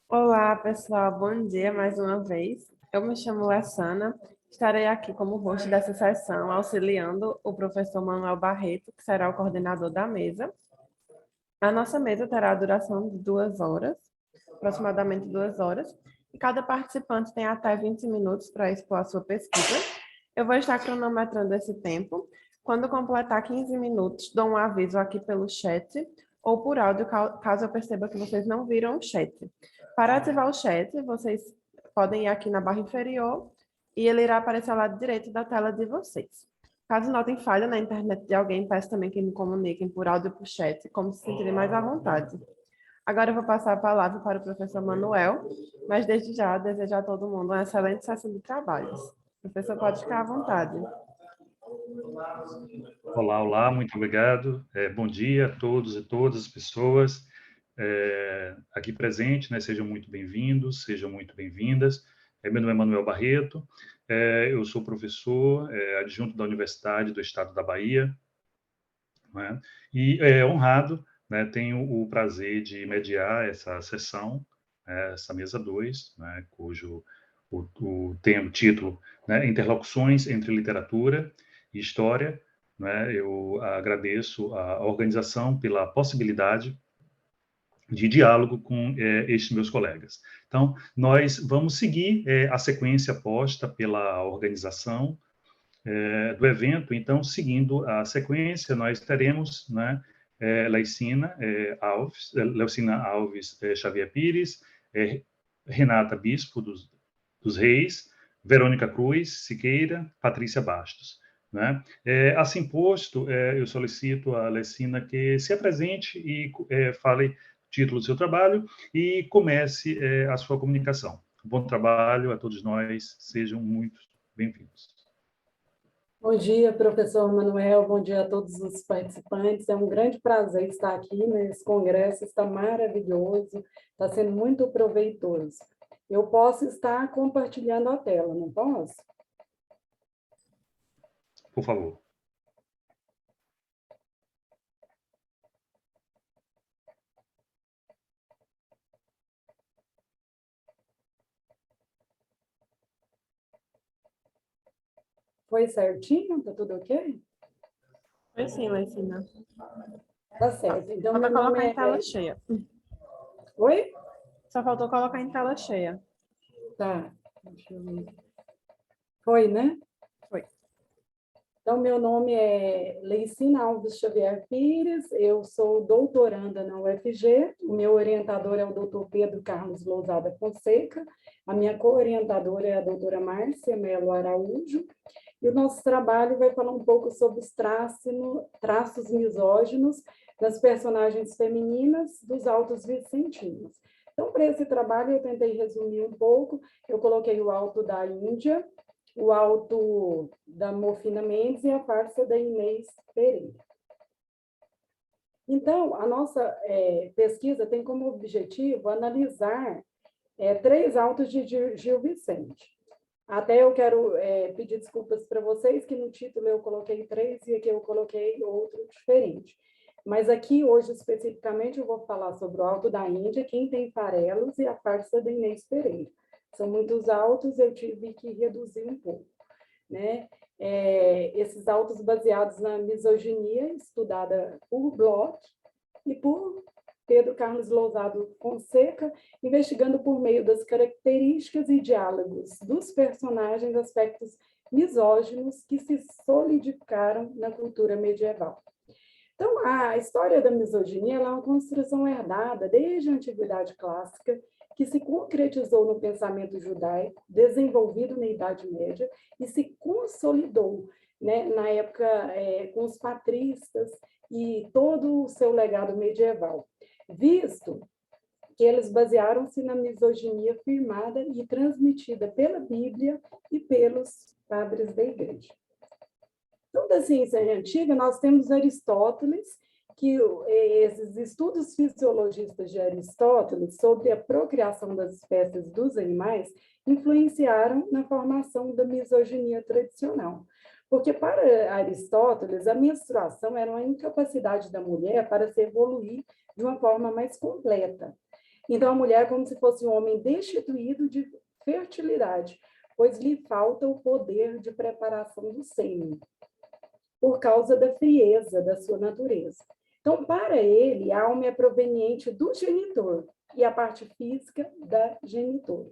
Olá, pessoal, bom dia mais uma vez. Eu me chamo Lessana, estarei aqui como host dessa sessão, auxiliando o professor Manuel Barreto, que será o coordenador da mesa. A nossa mesa terá a duração de 2 horas, aproximadamente 2 horas, e cada participante tem até 20 minutos para expor a sua pesquisa. Eu vou estar cronometrando esse tempo. Quando completar 15 minutos, dou um aviso aqui pelo chat ou por áudio, caso eu perceba que vocês não viram o chat. Para ativar o chat, vocês podem ir aqui na barra inferior e ele irá aparecer ao lado direito da tela de vocês. Caso notem falha na internet de alguém, peço também que me comuniquem por áudio ou por chat, como se sentirem mais à vontade. Agora eu vou passar a palavra para o professor Manuel, mas desde já desejo a todo mundo uma excelente sessão de trabalhos. O professor pode ficar à vontade. Olá, olá, muito obrigado. Bom dia a todos e todas as pessoas aqui presentes, né? Sejam muito bem-vindos, sejam muito bem-vindas. Meu nome é Manuel Barreto, eu sou professor adjunto da Universidade do Estado da Bahia, né? E honrado, né? Tenho o prazer de mediar essa sessão, essa mesa 2, né? Cujo o título, né? Interlocuções entre literatura e história, né? Eu agradeço a organização pela possibilidade de diálogo com estes meus colegas. Então, nós vamos seguir a sequência posta pela organização do evento. Então, seguindo a sequência, nós teremos, né, Leucina Alves Xavier Pires, Renata Bispo dos Reis, Verônica Cruz Siqueira, Patrícia Bastos. Né? Assim posto, eu solicito a Leucina que se apresente e fale o título do seu trabalho e comece a sua comunicação. Bom trabalho a todos nós, sejam muito bem-vindos. Bom dia, professor Manuel, bom dia a todos os participantes. É um grande prazer estar aqui nesse congresso, está maravilhoso, está sendo muito proveitoso. Eu posso estar compartilhando a tela, não posso? Por favor. Foi certinho? Está tudo ok? Foi sim, Leicina. Tá certo. Então, Falta meu nome colocar em é... tela cheia. Oi? Só faltou colocar em tela cheia. Tá. Deixa eu ver. Foi, né? Foi. Então, meu nome é Leucina Alves Xavier Pires, eu sou doutoranda na UFG, o meu orientador é o doutor Pedro Carlos Lousada Fonseca, a minha co-orientadora é a doutora Márcia Melo Araújo, e o nosso trabalho vai falar um pouco sobre os traços misóginos das personagens femininas dos Altos Vicentinos. Então, para esse trabalho, eu tentei resumir um pouco, eu coloquei o Alto da Índia, o Alto da Mofina Mendes e a farsa da Inês Pereira. Então, a nossa pesquisa tem como objetivo analisar 3 autos de Gil Vicente. Até eu quero pedir desculpas para vocês, que no título eu coloquei 3 e aqui eu coloquei outro diferente. Mas aqui, hoje, especificamente, eu vou falar sobre o Alto da Índia, Quem Tem Farelos e a farsa da Inês Pereira. São muitos autos, eu tive que reduzir um pouco. Né? Esses autos baseados na misoginia, estudada por Bloch e por Pedro Carlos Lousada Fonseca, investigando por meio das características e diálogos dos personagens aspectos misóginos que se solidificaram na cultura medieval. Então, a história da misoginia é uma construção herdada desde a Antiguidade Clássica, que se concretizou no pensamento judaico, desenvolvido na Idade Média, e se consolidou, né, na época com os patristas e todo o seu legado medieval, visto que eles basearam-se na misoginia firmada e transmitida pela Bíblia e pelos padres da Igreja. Então, da ciência antiga, nós temos Aristóteles, que esses estudos fisiologistas de Aristóteles sobre a procriação das espécies dos animais influenciaram na formação da misoginia tradicional. Porque, para Aristóteles, a menstruação era uma incapacidade da mulher para se evoluir de uma forma mais completa. Então, a mulher é como se fosse um homem destituído de fertilidade, pois lhe falta o poder de preparação do sêmen, por causa da frieza da sua natureza. Então, para ele, a alma é proveniente do genitor e a parte física da genitora.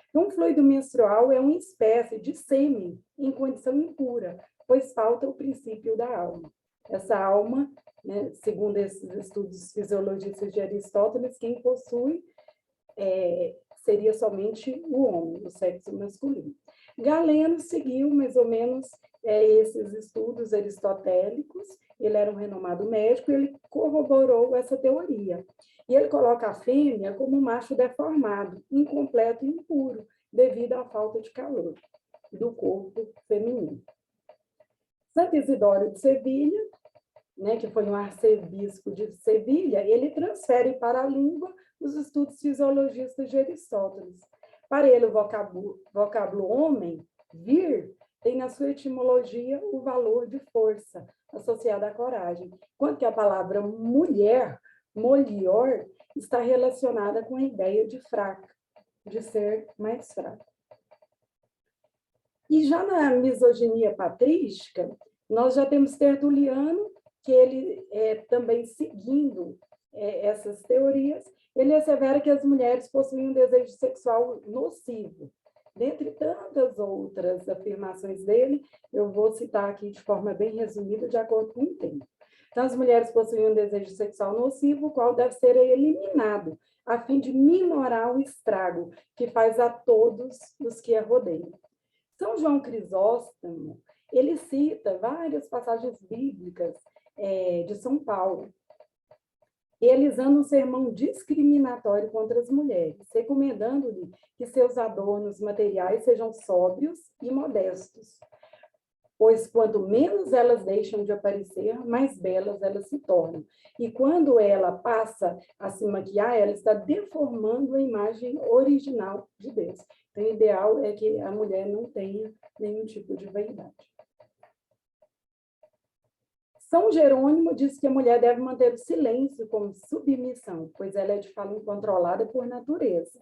Então, o fluido menstrual é uma espécie de sêmen em condição impura, pois falta o princípio da alma. Essa alma, né, segundo esses estudos fisiologistas de Aristóteles, quem possui seria somente o homem, o sexo masculino. Galeno seguiu mais ou menos esses estudos aristotélicos, ele era um renomado médico, ele corroborou essa teoria. E ele coloca a fêmea como um macho deformado, incompleto e impuro, devido à falta de calor do corpo feminino. Santo Isidoro de Sevilha, né, que foi um arcebispo de Sevilha, ele transfere para a língua os estudos fisiologistas de Aristóteles. Para ele, o vocábulo homem, vir, tem na sua etimologia o valor de força associada à coragem, enquanto que a palavra mulher, molior, está relacionada com a ideia de fraca, de ser mais fraca. E já na misoginia patrística, nós já temos Tertuliano, que ele também seguindo essas teorias, ele assevera que as mulheres possuem um desejo sexual nocivo. Dentre tantas outras afirmações dele, eu vou citar aqui de forma bem resumida, de acordo com o tempo. Então, as mulheres possuem um desejo sexual nocivo, o qual deve ser eliminado, a fim de minorar o estrago que faz a todos os que a rodeiam. São João Crisóstomo, ele cita várias passagens bíblicas de São Paulo, realizando um sermão discriminatório contra as mulheres, recomendando-lhe que seus adornos materiais sejam sóbrios e modestos, pois quanto menos elas deixam de aparecer, mais belas elas se tornam. E quando ela passa a se maquiar, ela está deformando a imagem original de Deus. Então, o ideal é que a mulher não tenha nenhum tipo de vaidade. São Jerônimo diz que a mulher deve manter o silêncio como submissão, pois ela é de fala incontrolada por natureza.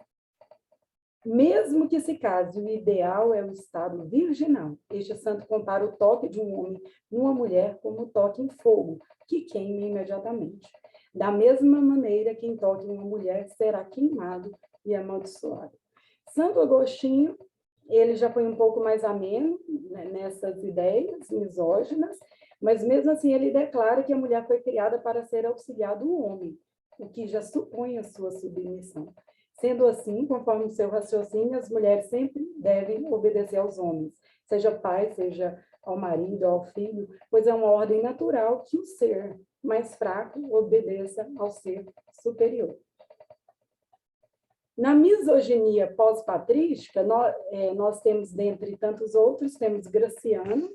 Mesmo que se case, o ideal é o estado virginal. Este santo compara o toque de um homem numa mulher como o toque em fogo, que queima imediatamente. Da mesma maneira, quem toque em uma mulher será queimado e amaldiçoado. Santo Agostinho, ele já foi um pouco mais ameno, né, nessas ideias misóginas, mas mesmo assim ele declara que a mulher foi criada para ser auxiliar do homem, o que já supõe a sua submissão. Sendo assim, conforme o seu raciocínio, as mulheres sempre devem obedecer aos homens, seja pai, seja ao marido, ao filho, pois é uma ordem natural que o ser mais fraco obedeça ao ser superior. Na misoginia pós-patrística, nós temos, dentre tantos outros, temos Graciano.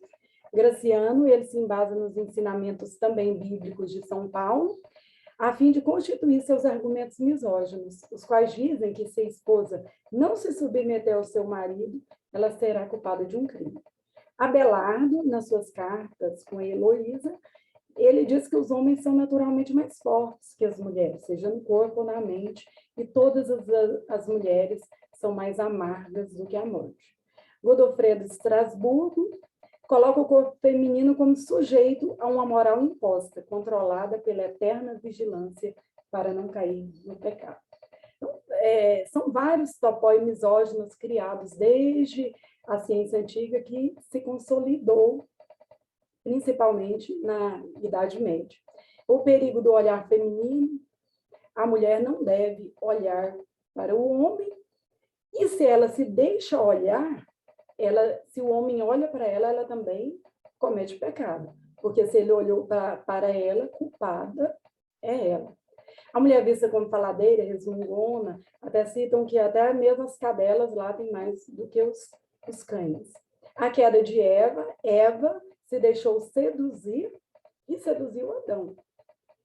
Graciano, ele se embasa nos ensinamentos também bíblicos de São Paulo, a fim de constituir seus argumentos misóginos, os quais dizem que se a esposa não se submeter ao seu marido, ela será culpada de um crime. Abelardo, nas suas cartas com a Heloísa, ele diz que os homens são naturalmente mais fortes que as mulheres, seja no corpo ou na mente, e todas as mulheres são mais amargas do que a morte. Godofredo de Estrasburgo coloca o corpo feminino como sujeito a uma moral imposta, controlada pela eterna vigilância para não cair no pecado. Então, são vários topói misóginos criados desde a ciência antiga que se consolidou principalmente na Idade Média. O perigo do olhar feminino, a mulher não deve olhar para o homem, e se ela se deixa olhar, se o homem olha para ela, ela também comete pecado, porque se ele olhou para ela, culpada é ela. A mulher vista como faladeira, resmungona, até citam que até mesmo as cadelas lá têm mais do que os cães. A queda de Eva se deixou seduzir e seduziu Adão.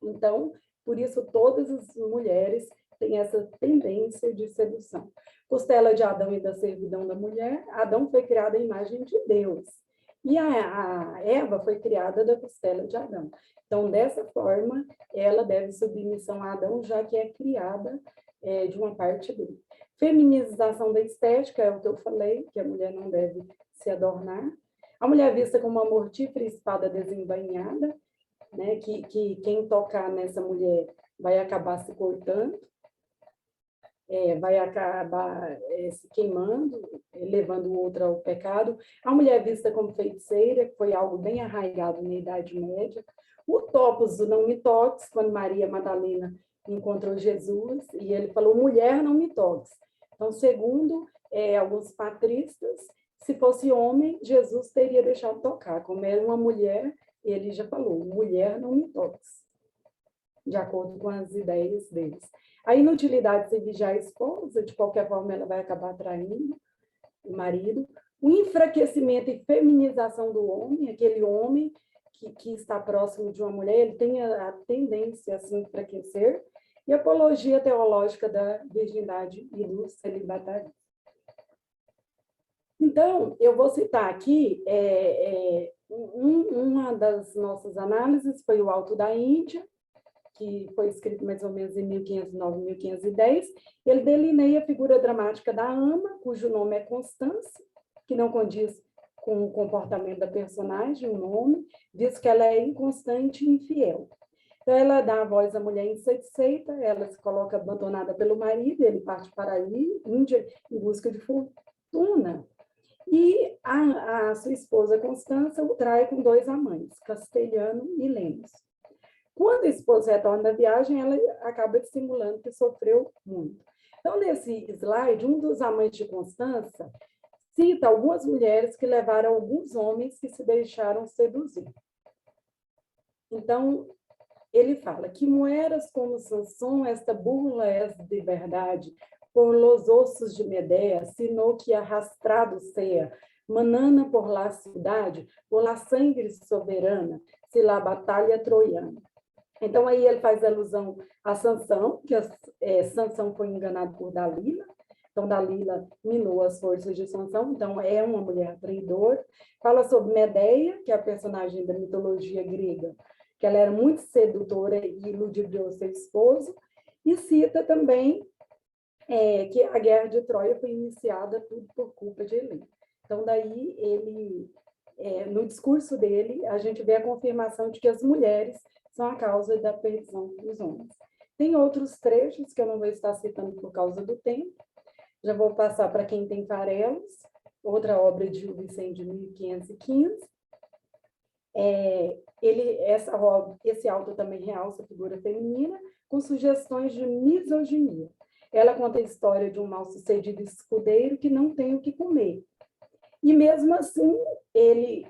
Então, por isso todas as mulheres têm essa tendência de sedução. Costela de Adão e da servidão da mulher, Adão foi criado à imagem de Deus. E a Eva foi criada da costela de Adão. Então, dessa forma, ela deve submissão a Adão, já que é criada de uma parte dele. Feminização da estética, é o que eu falei, que a mulher não deve se adornar. A mulher vista como uma mortífera espada desembainhada, né, que quem tocar nessa mulher vai acabar se cortando, vai acabar se queimando, levando o outro ao pecado. A mulher vista como feiticeira, que foi algo bem arraigado na Idade Média. O topos do não me toques, quando Maria Madalena encontrou Jesus, e ele falou, mulher, não me toques. Então, segundo alguns patristas, se fosse homem, Jesus teria deixado tocar. Como era uma mulher, ele já falou, mulher, não me toques, de acordo com as ideias deles. A inutilidade de se vigiar a esposa, de qualquer forma, ela vai acabar traindo o marido. O enfraquecimento e feminização do homem, aquele homem que está próximo de uma mulher, ele tem a tendência a se enfraquecer. E a apologia teológica da virgindade e do celibatário. Então, eu vou citar aqui, uma das nossas análises foi o Alto da Índia, que foi escrito mais ou menos em 1509, 1510. Ele delineia a figura dramática da ama, cujo nome é Constância, que não condiz com o comportamento da personagem, o nome, visto que ela é inconstante e infiel. Então, ela dá a voz à mulher insatisfeita, ela se coloca abandonada pelo marido, ele parte para a Índia em busca de fortuna. E a sua esposa Constança o trai com 2 amantes, Castelhano e Lemos. Quando a esposa retorna da viagem, ela acaba dissimulando que sofreu muito. Então, nesse slide, um dos amantes de Constança cita algumas mulheres que levaram alguns homens que se deixaram seduzir. Então, ele fala que moeras como Sansão, esta burla és de verdade, por los ossos de Medea, sino que arrastrado seja, manana por la cidade, por la sangue soberana, se la batalha troiana. Então, aí ele faz alusão a Sansão, que Sansão foi enganado por Dalila. Então, Dalila minou as forças de Sansão, então é uma mulher traidora. Fala sobre Medeia, que é a personagem da mitologia grega, que ela era muito sedutora e ludibriou seu esposo, e cita também que a Guerra de Troia foi iniciada tudo por culpa de Helena. Então, daí, ele, no discurso dele, a gente vê a confirmação de que as mulheres são a causa da perdição dos homens. Tem outros trechos que eu não vou estar citando por causa do tempo, já vou passar para Quem Tem Farelos, outra obra de Gil Vicente de 1515, esse auto também realça a figura feminina, com sugestões de misoginia. Ela conta a história de um mal-sucedido escudeiro que não tem o que comer. E, mesmo assim, ele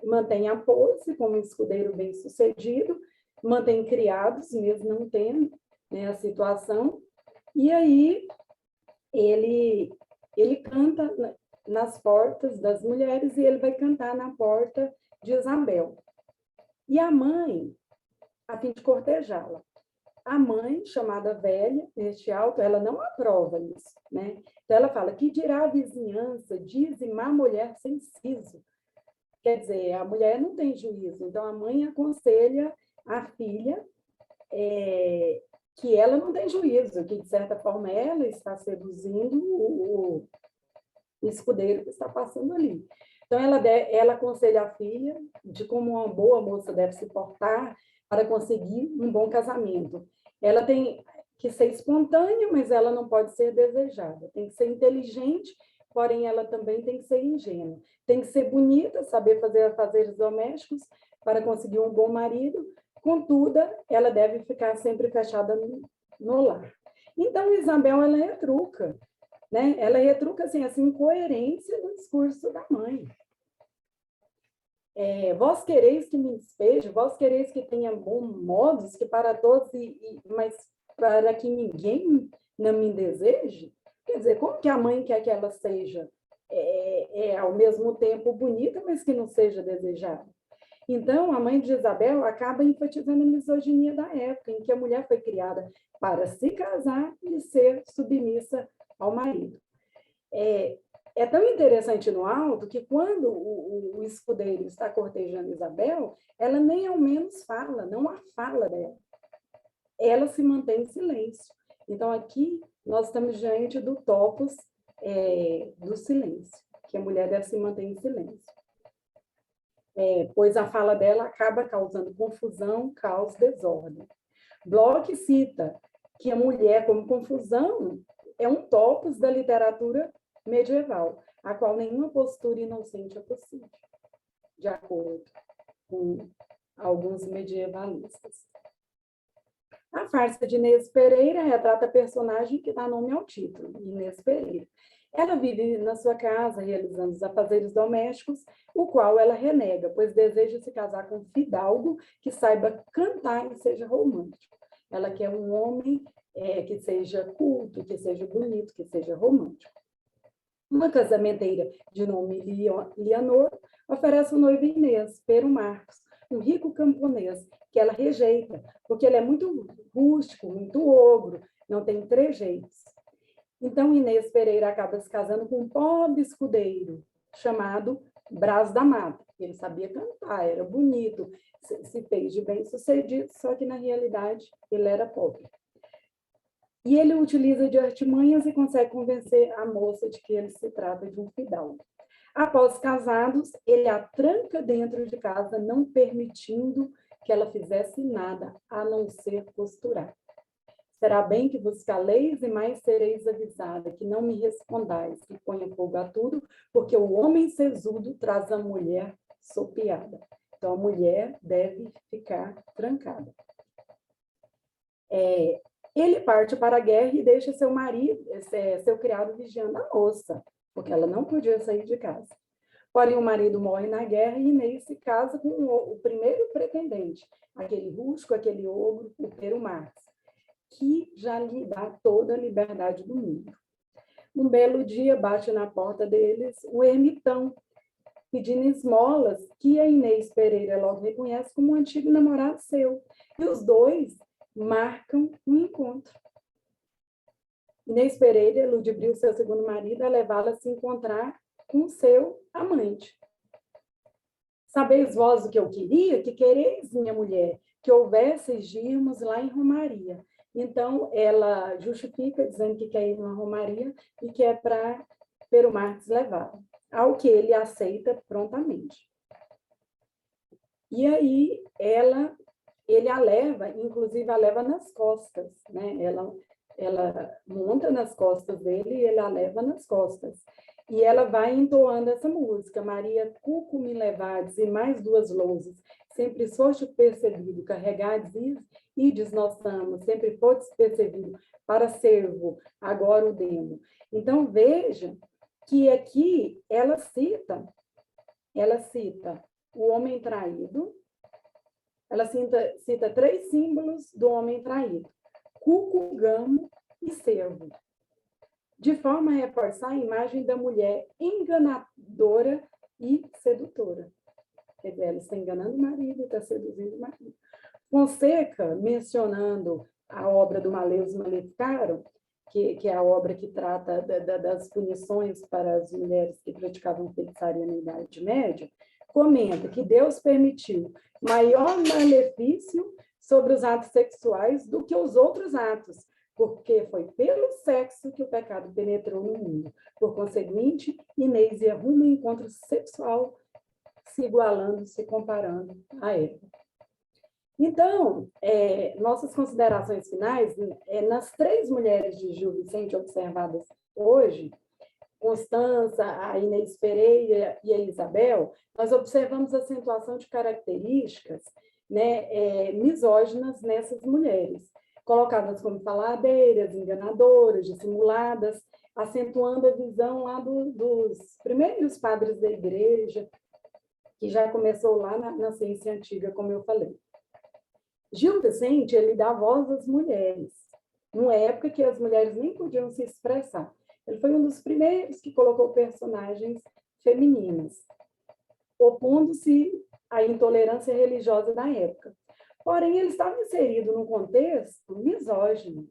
mantém a pose como um escudeiro bem-sucedido, mantém criados, mesmo não tendo, né, a situação. E aí, ele canta nas portas das mulheres e ele vai cantar na porta de Isabel. E a mãe, a fim de cortejá-la. A mãe, chamada velha, neste auto, ela não aprova isso, né? Então, ela fala, que dirá a vizinhança, dizimar mulher sem siso. Quer dizer, a mulher não tem juízo. Então, a mãe aconselha a filha que ela não tem juízo, que, de certa forma, ela está seduzindo o escudeiro que está passando ali. Então, ela aconselha a filha de como uma boa moça deve se portar para conseguir um bom casamento. Ela tem que ser espontânea, mas ela não pode ser desejada. Tem que ser inteligente, porém ela também tem que ser ingênua. Tem que ser bonita, saber fazer afazeres domésticos para conseguir um bom marido. Contudo, ela deve ficar sempre fechada no lar. Então, Isabel, ela retruca, né? Ela retruca assim, essa incoerência do discurso da mãe. Vós quereis que me despeje, vós quereis que tenha bons modos, que para todos, mas para que ninguém não me deseje? Quer dizer, como que a mãe quer que ela seja ao mesmo tempo bonita, mas que não seja desejada? Então, a mãe de Isabel acaba enfatizando a misoginia da época, em que a mulher foi criada para se casar e ser submissa ao marido. É tão interessante no alto que quando o escudeiro está cortejando Isabel, ela nem ao menos fala, não há fala dela. Ela se mantém em silêncio. Então, aqui, nós estamos diante do topos do silêncio, que a mulher deve se manter em silêncio. Pois a fala dela acaba causando confusão, caos, desordem. Bloch cita que a mulher como confusão é um topos da literatura medieval, a qual nenhuma postura inocente é possível, de acordo com alguns medievalistas. A farsa de Inês Pereira retrata a personagem que dá nome ao título, Inês Pereira. Ela vive na sua casa, realizando os afazeres domésticos, o qual ela renega, pois deseja se casar com um fidalgo que saiba cantar e seja romântico. Ela quer um homem que seja culto, que seja bonito, que seja romântico. Uma casamenteira de nome Leonor oferece o noivo Inês, Pero Marcos, um rico camponês, que ela rejeita, porque ele é muito rústico, muito ogro, não tem trejeitos. Então, Inês Pereira acaba se casando com um pobre escudeiro, chamado Brás da Mata. Ele sabia cantar, era bonito, se fez de bem-sucedido, só que, na realidade, ele era pobre. E ele utiliza de artimanhas e consegue convencer a moça de que ele se trata de um fidalgo. Após casados, ele a tranca dentro de casa, não permitindo que ela fizesse nada, a não ser costurar. Será bem que vos caleis e mais sereis avisada, que não me respondais, que ponha fogo a tudo, porque o homem sesudo traz a mulher sopeada. Então, a mulher deve ficar trancada. Ele parte para a guerra e deixa seu marido, seu criado, vigiando a moça, porque ela não podia sair de casa. Porém, o marido morre na guerra e Inês se casa com o primeiro pretendente, aquele rústico, aquele ogro, o Pero Marcos, que já lhe dá toda a liberdade do mundo. Um belo dia, bate na porta deles o ermitão, pedindo esmolas, que a Inês Pereira logo reconhece como um antigo namorado seu. E os dois marcam um encontro. Inês Pereira ludibriou seu segundo marido a levá-la a se encontrar com seu amante. Sabeis vós o que eu queria? Que quereis, minha mulher? Que houvesseis de irmos lá em Romaria. Então, ela justifica, dizendo que quer ir na Romaria e que é para Pero Marcos levar, ao que ele aceita prontamente. E aí, ele a leva, inclusive a leva nas costas, né? Ela monta nas costas dele e ele a leva nas costas. E ela vai entoando essa música, Maria, cuco me levades, e mais duas lousas, sempre foste percebido, carregades ides nós amos, sempre foste percebido, para servo, agora o demo. Então, veja que aqui ela cita o homem traído, ela cita 3 símbolos do homem traído, cuco, gamo e servo, de forma a reforçar a imagem da mulher enganadora e sedutora. Quer dizer, ela está enganando o marido e está seduzindo o marido. Fonseca, mencionando a obra do Maleus Maleficarum, que é a obra que trata das punições para as mulheres que praticavam feitiçaria na Idade Média, comenta que Deus permitiu maior malefício sobre os atos sexuais do que os outros atos, porque foi pelo sexo que o pecado penetrou no mundo. Por conseguinte, Inês ia rumo ao encontro sexual, se igualando, se comparando a Eva. Então, nossas considerações finais, nas 3 mulheres de Gil Vicente observadas hoje, Constança, a Inês Pereira e a Isabel, nós observamos a acentuação de características, né, misóginas nessas mulheres, colocadas como faladeiras, enganadoras, dissimuladas, acentuando a visão lá dos primeiros padres da igreja, que já começou lá na ciência antiga, como eu falei. Gil Vicente, ele dá voz às mulheres, numa época que as mulheres nem podiam se expressar. Ele foi um dos primeiros que colocou personagens femininas, opondo-se à intolerância religiosa da época. Porém, ele estava inserido num contexto misógino.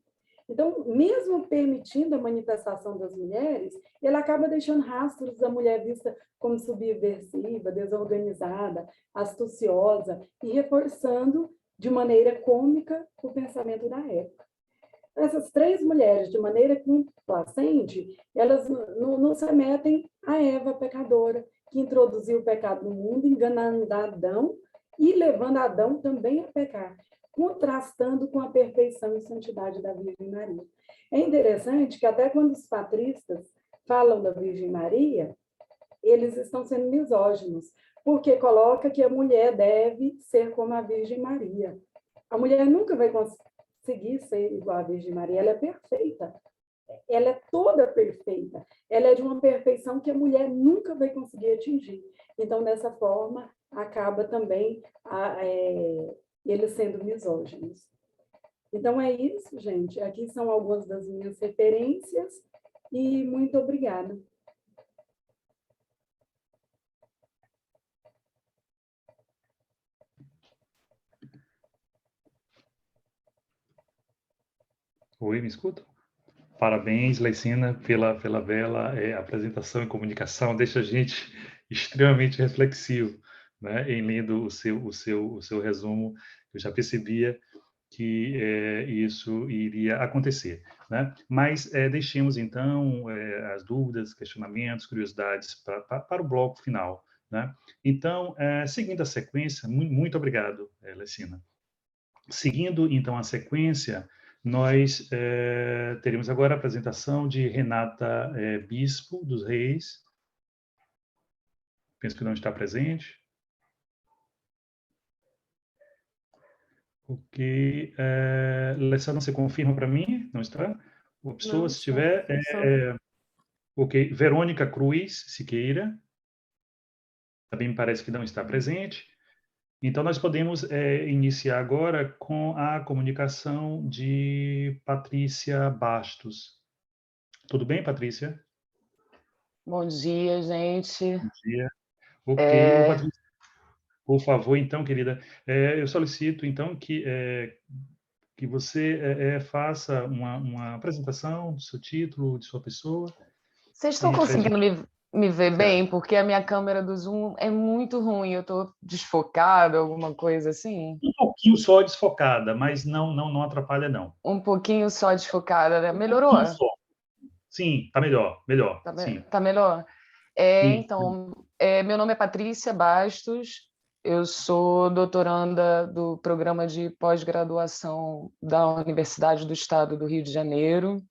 Então, mesmo permitindo a manifestação das mulheres, ele acaba deixando rastros da mulher vista como subversiva, desorganizada, astuciosa, e reforçando de maneira cômica o pensamento da época. Essas 3 mulheres, de maneira complacente, elas não se remetem a Eva pecadora, que introduziu o pecado no mundo, enganando Adão e levando Adão também a pecar, contrastando com a perfeição e santidade da Virgem Maria. É interessante que até quando os patristas falam da Virgem Maria, eles estão sendo misóginos, porque coloca que a mulher deve ser como a Virgem Maria. A mulher nunca vai conseguir ser igual à Virgem Maria, ela é perfeita. Ela é toda perfeita. Ela é de uma perfeição que a mulher nunca vai conseguir atingir. Então, dessa forma, acaba também eles sendo misóginos. Então, é isso, gente. Aqui são algumas das minhas referências e muito obrigada. Oi, me escuta? Parabéns, Leicina, pela bela apresentação e comunicação. Deixa a gente extremamente reflexivo, né? Em lendo o seu resumo, eu já percebia que isso iria acontecer, né? Mas deixemos então as dúvidas, questionamentos, curiosidades para o bloco final, né? Então, seguindo a sequência, muito obrigado, Leicina. Seguindo então a sequência, nós teremos agora a apresentação de Renata Bispo dos Reis. Penso que não está presente. Ok. Alessandra, você confirma para mim? Não está? A pessoa, Não, se estiver. Ok. Verônica Cruz Siqueira. Também me parece que não está presente. Então, nós podemos iniciar agora com a comunicação de Patrícia Bastos. Tudo bem, Patrícia? Bom dia, gente. Bom dia. Ok. Ô, Patrícia, por favor, então, querida, eu solicito, então, que você faça uma apresentação do seu título, de sua pessoa. Vocês estão E a gente... conseguindo me ver bem? Porque a minha câmera do Zoom é muito ruim. Eu estou desfocada, alguma coisa assim? Um pouquinho só desfocada, mas não atrapalha, não. Um pouquinho só desfocada, né? Um Melhorou? pouquinho só. Sim, tá melhor, sim. Tá melhor? Sim. Então, meu nome é Patrícia Bastos, eu sou doutoranda do programa de pós-graduação da Universidade do Estado do Rio de Janeiro.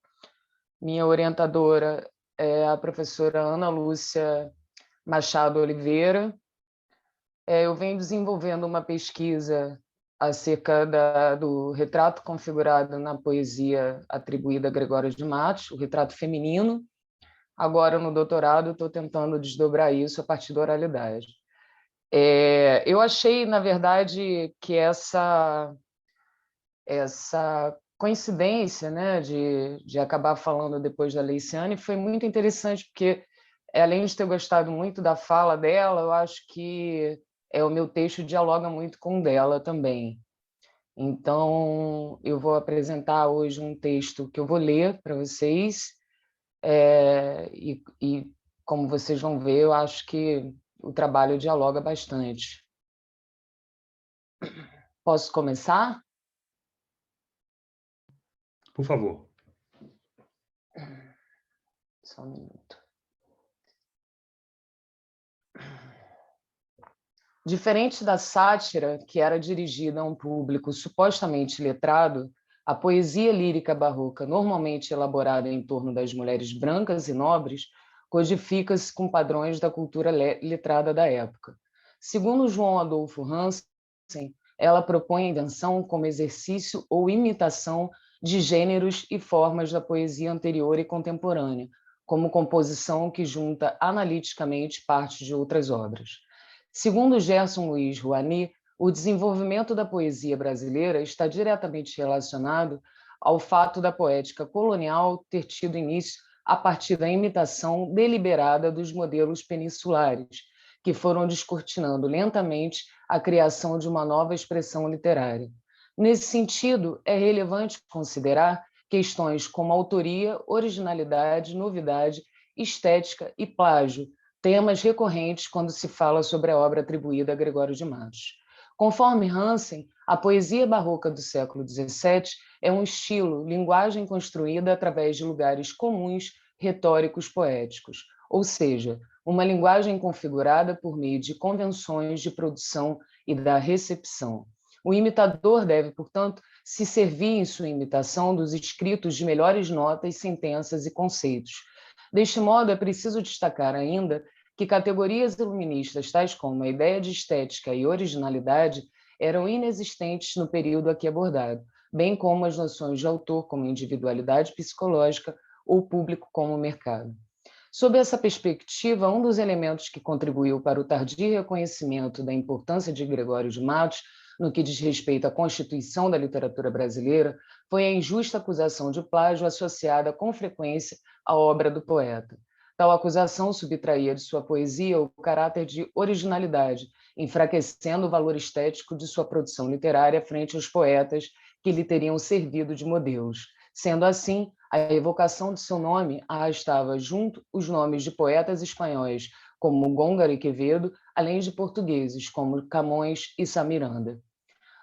Minha orientadora é a professora Ana Lúcia Machado Oliveira. Eu venho desenvolvendo uma pesquisa acerca do retrato configurado na poesia atribuída a Gregório de Matos, o retrato feminino. Agora, no doutorado, estou tentando desdobrar isso a partir da oralidade. Eu achei, na verdade, que essa coincidência, né, de acabar falando depois da Leiciane foi muito interessante, porque, além de ter gostado muito da fala dela, eu acho que o meu texto dialoga muito com o dela também. Então, eu vou apresentar hoje um texto que eu vou ler para vocês, e como vocês vão ver, eu acho que o trabalho dialoga bastante. Posso começar? Por favor. Só um minuto. Diferente da sátira, que era dirigida a um público supostamente letrado, a poesia lírica barroca, normalmente elaborada em torno das mulheres brancas e nobres, codifica-se com padrões da cultura letrada da época. Segundo João Adolfo Hansen, ela propõe a invenção como exercício ou imitação de gêneros e formas da poesia anterior e contemporânea, como composição que junta analiticamente partes de outras obras. Segundo Gerson Luiz Rouanet, o desenvolvimento da poesia brasileira está diretamente relacionado ao fato da poética colonial ter tido início a partir da imitação deliberada dos modelos peninsulares, que foram descortinando lentamente a criação de uma nova expressão literária. Nesse sentido, é relevante considerar questões como autoria, originalidade, novidade, estética e plágio, temas recorrentes quando se fala sobre a obra atribuída a Gregório de Matos. Conforme Hansen, a poesia barroca do século XVII é um estilo, linguagem construída através de lugares comuns, retóricos poéticos, ou seja, uma linguagem configurada por meio de convenções de produção e da recepção. O imitador deve, portanto, se servir em sua imitação dos escritos de melhores notas, sentenças e conceitos. Deste modo, é preciso destacar ainda que categorias iluministas tais como a ideia de estética e originalidade eram inexistentes no período aqui abordado, bem como as noções de autor como individualidade psicológica ou público como mercado. Sob essa perspectiva, um dos elementos que contribuiu para o tardio reconhecimento da importância de Gregório de Matos no que diz respeito à constituição da literatura brasileira foi a injusta acusação de plágio associada com frequência à obra do poeta. Tal acusação subtraía de sua poesia o caráter de originalidade, enfraquecendo o valor estético de sua produção literária frente aos poetas que lhe teriam servido de modelos. Sendo assim, a evocação de seu nome arrastava junto os nomes de poetas espanhóis, como Góngora e Quevedo, além de portugueses, como Camões e Sá Miranda.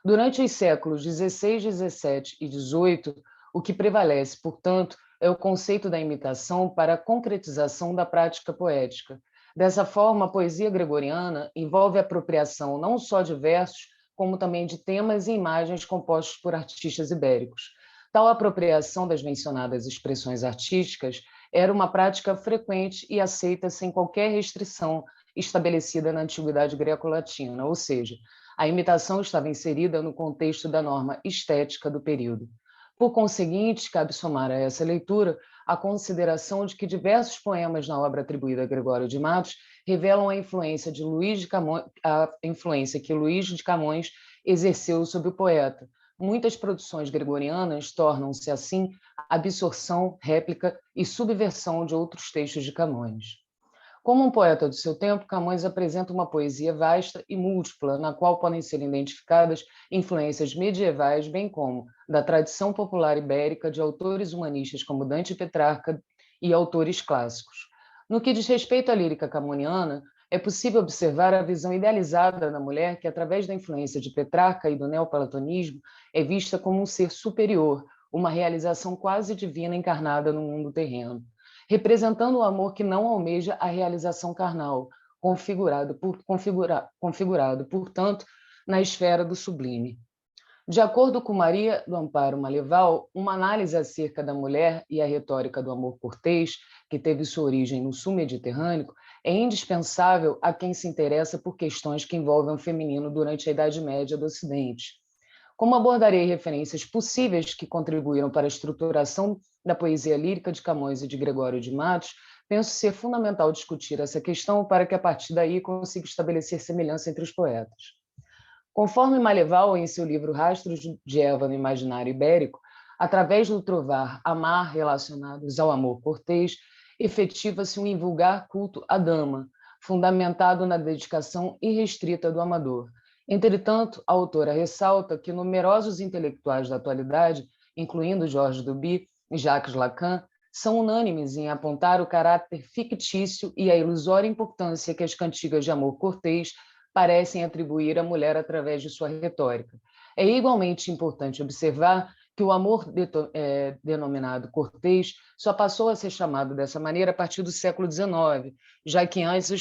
Durante os séculos XVI, XVII e XVIII, o que prevalece, portanto, é o conceito da imitação para a concretização da prática poética. Dessa forma, a poesia gregoriana envolve a apropriação não só de versos, como também de temas e imagens compostos por artistas ibéricos. Tal apropriação das mencionadas expressões artísticas era uma prática frequente e aceita sem qualquer restrição estabelecida na antiguidade greco-latina, ou seja, a imitação estava inserida no contexto da norma estética do período. Por conseguinte, cabe somar a essa leitura a consideração de que diversos poemas na obra atribuída a Gregório de Matos revelam a influência que Luís de Camões exerceu sobre o poeta. Muitas produções gregorianas tornam-se, assim, absorção, réplica e subversão de outros textos de Camões. Como um poeta do seu tempo, Camões apresenta uma poesia vasta e múltipla, na qual podem ser identificadas influências medievais, bem como da tradição popular ibérica de autores humanistas como Dante e Petrarca e autores clássicos. No que diz respeito à lírica camoniana, é possível observar a visão idealizada da mulher que, através da influência de Petrarca e do neoplatonismo, é vista como um ser superior, uma realização quase divina encarnada no mundo terreno, representando o amor que não almeja a realização carnal, configurado, portanto, na esfera do sublime. De acordo com Maria do Amparo Maleval, uma análise acerca da mulher e a retórica do amor cortês, que teve sua origem no sul mediterrâneo, é indispensável a quem se interessa por questões que envolvem o feminino durante a Idade Média do Ocidente. Como abordarei referências possíveis que contribuíram para a estruturação da poesia lírica de Camões e de Gregório de Matos, penso ser fundamental discutir essa questão para que, a partir daí, consiga estabelecer semelhança entre os poetas. Conforme Maleval, em seu livro Rastros de Eva no Imaginário Ibérico, através do trovar amar relacionados ao amor cortês, efetiva-se um invulgar culto à dama, fundamentado na dedicação irrestrita do amador. Entretanto, a autora ressalta que numerosos intelectuais da atualidade, incluindo Georges Duby e Jacques Lacan, são unânimes em apontar o caráter fictício e a ilusória importância que as cantigas de amor cortês parecem atribuir à mulher através de sua retórica. É igualmente importante observar que o amor denominado cortês só passou a ser chamado dessa maneira a partir do século XIX, já que antes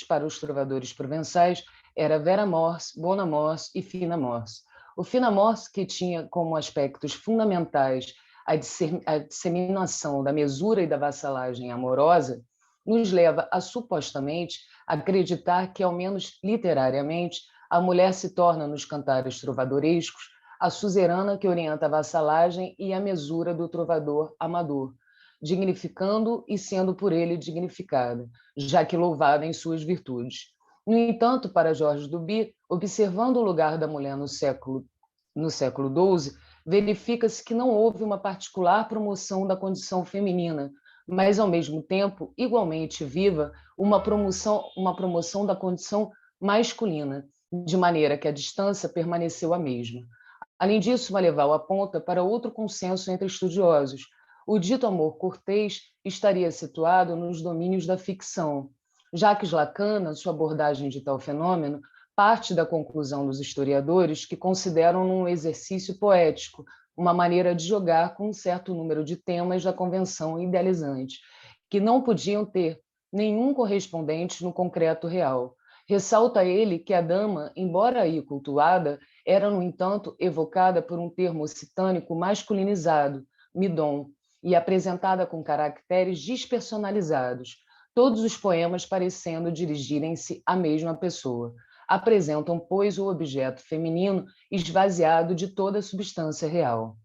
para os trovadores provençais era Vera Morse, Bona Morse e Fina Morse. O Fina Morse, que tinha como aspectos fundamentais a disseminação da mesura e da vassalagem amorosa, nos leva a supostamente acreditar que, ao menos literariamente, a mulher se torna nos cantares trovadorescos a suzerana que orienta a vassalagem e a mesura do trovador amador, dignificando e sendo por ele dignificada, já que louvada em suas virtudes. No entanto, para Georges Duby, observando o lugar da mulher no século XII, verifica-se que não houve uma particular promoção da condição feminina, mas, ao mesmo tempo, igualmente viva, uma promoção da condição masculina, de maneira que a distância permaneceu a mesma. Além disso, Maleval aponta para outro consenso entre estudiosos. O dito amor cortês estaria situado nos domínios da ficção. Jacques Lacan, na sua abordagem de tal fenômeno, parte da conclusão dos historiadores que consideram um exercício poético, uma maneira de jogar com um certo número de temas da convenção idealizante, que não podiam ter nenhum correspondente no concreto real. Ressalta ele que a dama, embora aí cultuada, era, no entanto, evocada por um termo occitânico masculinizado, midon, e apresentada com caracteres despersonalizados, todos os poemas parecendo dirigirem-se à mesma pessoa. Apresentam, pois, o objeto feminino esvaziado de toda a substância real.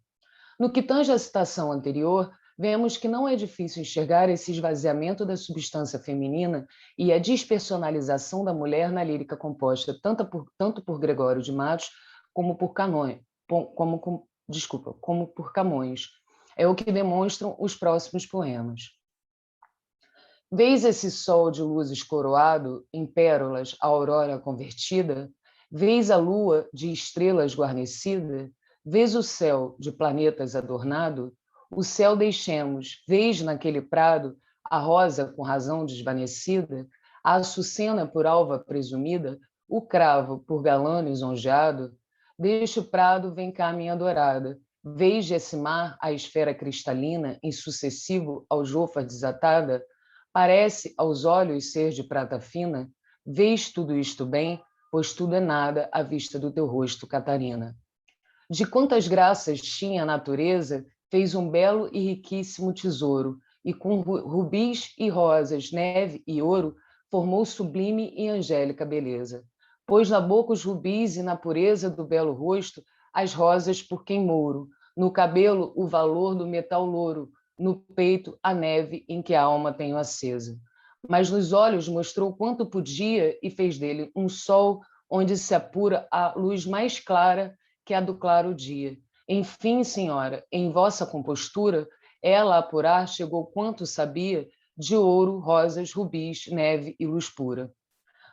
No que tange à citação anterior, vemos que não é difícil enxergar esse esvaziamento da substância feminina e a despersonalização da mulher na lírica composta tanto por Gregório de Matos como por Camões. É o que demonstram os próximos poemas. Vês esse sol de luzes coroado, em pérolas, a aurora convertida? Vês a lua de estrelas guarnecida? Vês o céu de planetas adornado? O céu deixemos, vês naquele prado a rosa com razão desvanecida, a açucena por alva presumida, o cravo por galã lisonjeado? Deixa o prado, vem cá, minha dourada. Vês esse mar, a esfera cristalina, insucessivo aljofa desatada? Parece aos olhos ser de prata fina? Vês tudo isto bem, pois tudo é nada à vista do teu rosto, Catarina. De quantas graças tinha a natureza, fez um belo e riquíssimo tesouro, e com rubis e rosas, neve e ouro, formou sublime e angélica beleza. Pôs na boca os rubis e na pureza do belo rosto as rosas por quem mouro, no cabelo o valor do metal louro, no peito a neve em que a alma tenho acesa. Mas nos olhos mostrou quanto podia e fez dele um sol onde se apura a luz mais clara que a do claro dia. Enfim, senhora, em vossa compostura, ela a apurar chegou quanto sabia de ouro, rosas, rubis, neve e luz pura.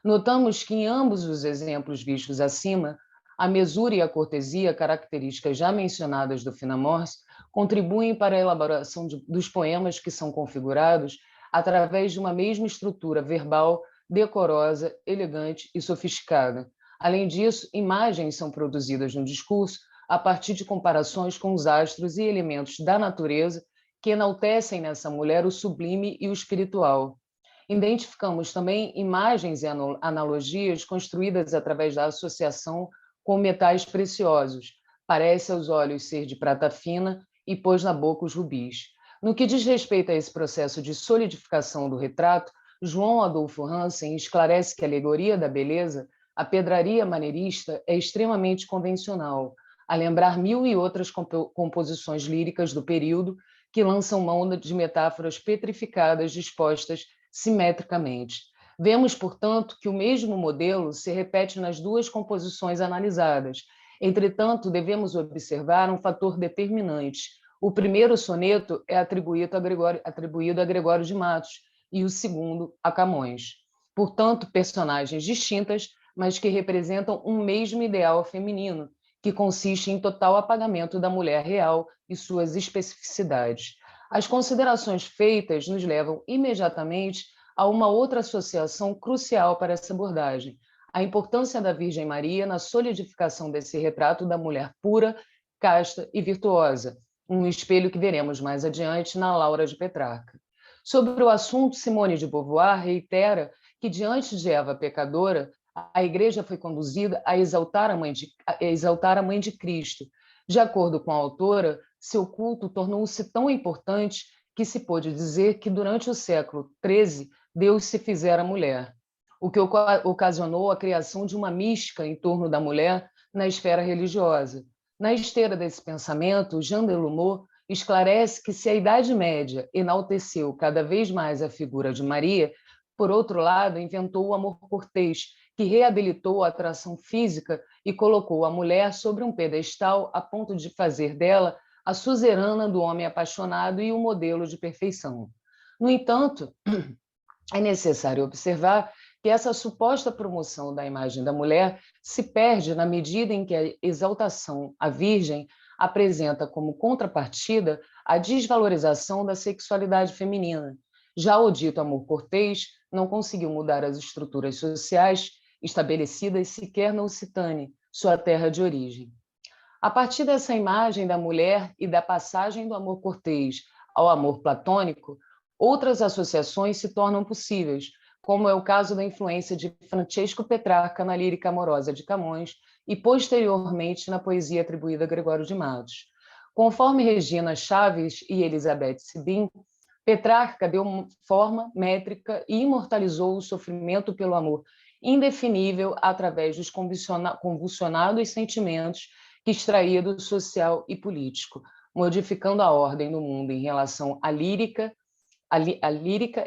Notamos que em ambos os exemplos vistos acima, a mesura e a cortesia, características já mencionadas do Finamorse, contribuem para a elaboração dos poemas que são configurados através de uma mesma estrutura verbal decorosa, elegante e sofisticada. Além disso, imagens são produzidas no discurso a partir de comparações com os astros e elementos da natureza que enaltecem nessa mulher o sublime e o espiritual. Identificamos também imagens e analogias construídas através da associação com metais preciosos. Parece aos olhos ser de prata fina e pôs na boca os rubis. No que diz respeito a esse processo de solidificação do retrato, João Adolfo Hansen esclarece que a alegoria da beleza, a pedraria maneirista, é extremamente convencional, a lembrar mil e outras composições líricas do período que lançam mão de metáforas petrificadas dispostas simetricamente. Vemos, portanto, que o mesmo modelo se repete nas duas composições analisadas. Entretanto, devemos observar um fator determinante. O primeiro soneto é atribuído a Gregório de Matos e o segundo a Camões. Portanto, personagens distintas, mas que representam um mesmo ideal feminino, que consiste em total apagamento da mulher real e suas especificidades. As considerações feitas nos levam imediatamente a uma outra associação crucial para essa abordagem, a importância da Virgem Maria na solidificação desse retrato da mulher pura, casta e virtuosa, um espelho que veremos mais adiante na Laura de Petrarca. Sobre o assunto, Simone de Beauvoir reitera que, diante de Eva pecadora, a Igreja foi conduzida a exaltar a mãe de Cristo. De acordo com a autora, seu culto tornou-se tão importante que se pôde dizer que, durante o século XIII, Deus se fizera mulher, o que ocasionou a criação de uma mística em torno da mulher na esfera religiosa. Na esteira desse pensamento, Jean Delumeau esclarece que, se a Idade Média enalteceu cada vez mais a figura de Maria, por outro lado, inventou o amor cortês, que reabilitou a atração física e colocou a mulher sobre um pedestal a ponto de fazer dela a suzerana do homem apaixonado e o modelo de perfeição. No entanto, é necessário observar que essa suposta promoção da imagem da mulher se perde na medida em que a exaltação à Virgem apresenta como contrapartida a desvalorização da sexualidade feminina. Já o dito amor cortês não conseguiu mudar as estruturas sociais estabelecidas sequer na Occitânia, sua terra de origem. A partir dessa imagem da mulher e da passagem do amor cortês ao amor platônico, outras associações se tornam possíveis, como é o caso da influência de Francesco Petrarca na lírica amorosa de Camões e, posteriormente, na poesia atribuída a Gregório de Matos. Conforme Regina Chaves e Elizabeth Sibin, Petrarca deu forma métrica e imortalizou o sofrimento pelo amor indefinível através dos convulsionados sentimentos que extraía do social e político, modificando a ordem do mundo em relação à lírica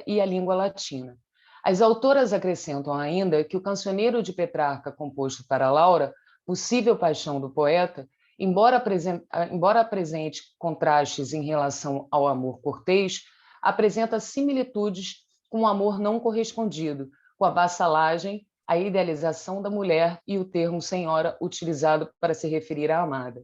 e à língua latina. As autoras acrescentam ainda que o cancioneiro de Petrarca, composto para Laura, possível paixão do poeta, embora apresente contrastes em relação ao amor cortês, apresenta similitudes com o amor não correspondido, com a vassalagem, a idealização da mulher e o termo senhora utilizado para se referir à amada.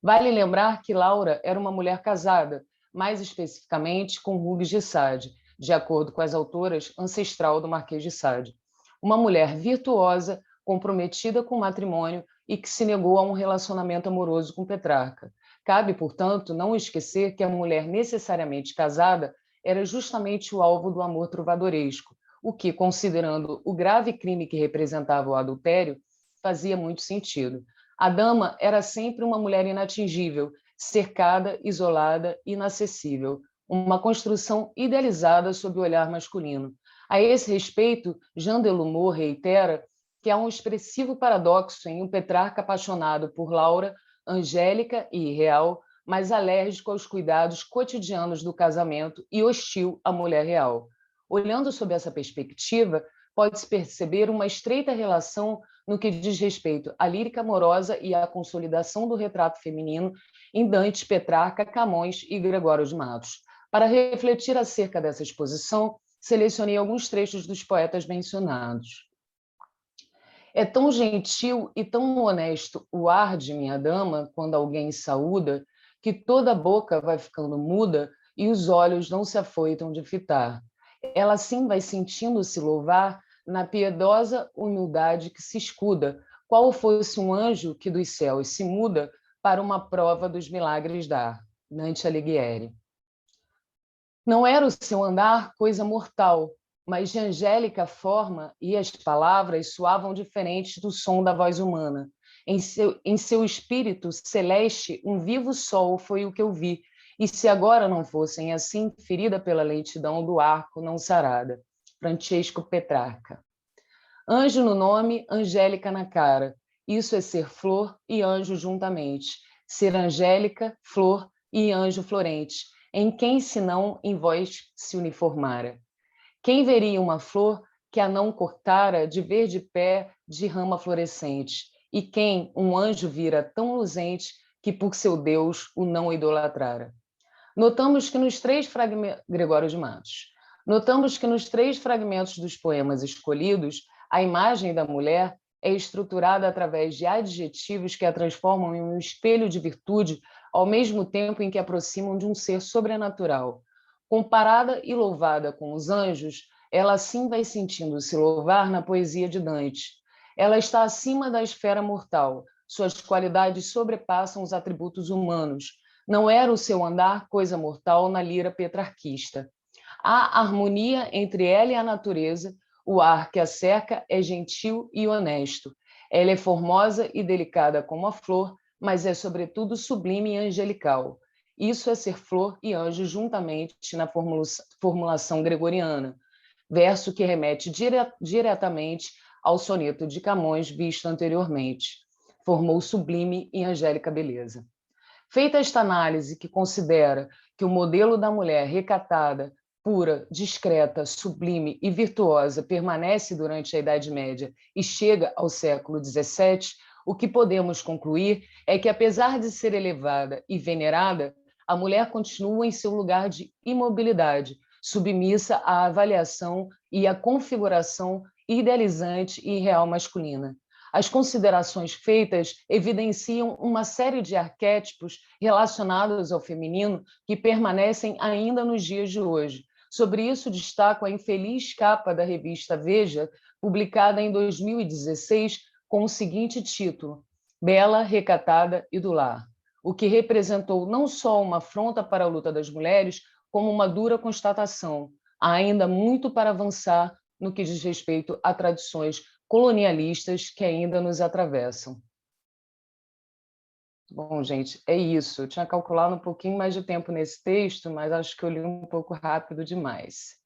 Vale lembrar que Laura era uma mulher casada, mais especificamente com Rubens de Sade, de acordo com as autoras, ancestral do Marquês de Sade. Uma mulher virtuosa, comprometida com o matrimônio e que se negou a um relacionamento amoroso com Petrarca. Cabe, portanto, não esquecer que a mulher necessariamente casada era justamente o alvo do amor trovadoresco, o que, considerando o grave crime que representava o adultério, fazia muito sentido. A dama era sempre uma mulher inatingível, cercada, isolada, inacessível, uma construção idealizada sob o olhar masculino. A esse respeito, Jean Delumeau reitera que há um expressivo paradoxo em um Petrarca apaixonado por Laura, angélica e irreal, mas alérgico aos cuidados cotidianos do casamento e hostil à mulher real. Olhando sob essa perspectiva, pode-se perceber uma estreita relação no que diz respeito à lírica amorosa e à consolidação do retrato feminino em Dante, Petrarca, Camões e Gregório de Matos. Para refletir acerca dessa exposição, selecionei alguns trechos dos poetas mencionados. É tão gentil e tão honesto o ar de minha dama quando alguém saúda, que toda a boca vai ficando muda e os olhos não se afoitam de fitar. Ela assim vai sentindo-se louvar na piedosa humildade que se escuda, qual fosse um anjo que dos céus se muda para uma prova dos milagres dar. Dante Alighieri. Não era o seu andar coisa mortal, mas de angélica forma, e as palavras soavam diferentes do som da voz humana. Em seu espírito celeste, um vivo sol foi o que eu vi, e se agora não fossem assim, ferida pela lentidão do arco não sarada. Francesco Petrarca. Anjo no nome, angélica na cara. Isso é ser flor e anjo juntamente. Ser angélica, flor e anjo florente. Em quem, senão, em vós se uniformara? Quem veria uma flor que a não cortara de verde pé de rama florescente? E quem um anjo vira tão luzente que por seu Deus o não idolatrara? Notamos que nos três fragmentos... Gregório de Matos. Notamos que nos três fragmentos dos poemas escolhidos, a imagem da mulher é estruturada através de adjetivos que a transformam em um espelho de virtude, ao mesmo tempo em que aproximam de um ser sobrenatural. Comparada e louvada com os anjos, ela assim vai sentindo-se louvar na poesia de Dante. Ela está acima da esfera mortal, suas qualidades sobrepassam os atributos humanos. Não era o seu andar coisa mortal na lira petrarquista. Há harmonia entre ela e a natureza, o ar que a cerca é gentil e honesto. Ela é formosa e delicada como a flor, mas é sobretudo sublime e angelical. Isso é ser flor e anjo juntamente na formulação gregoriana, verso que remete diretamente ao soneto de Camões visto anteriormente. Formou sublime e angélica beleza. Feita esta análise que considera que o modelo da mulher recatada, pura, discreta, sublime e virtuosa permanece durante a Idade Média e chega ao século XVII, o que podemos concluir é que, apesar de ser elevada e venerada, a mulher continua em seu lugar de imobilidade, submissa à avaliação e à configuração idealizante e real masculina. As considerações feitas evidenciam uma série de arquétipos relacionados ao feminino que permanecem ainda nos dias de hoje, Sobre isso, destaco a infeliz capa da revista Veja, publicada em 2016, com o seguinte título: Bela, Recatada e do Lar, o que representou não só uma afronta para a luta das mulheres, como uma dura constatação. Há ainda muito para avançar no que diz respeito a tradições colonialistas que ainda nos atravessam. Bom, gente, é isso. Eu tinha calculado um pouquinho mais de tempo nesse texto, mas acho que eu li um pouco rápido demais.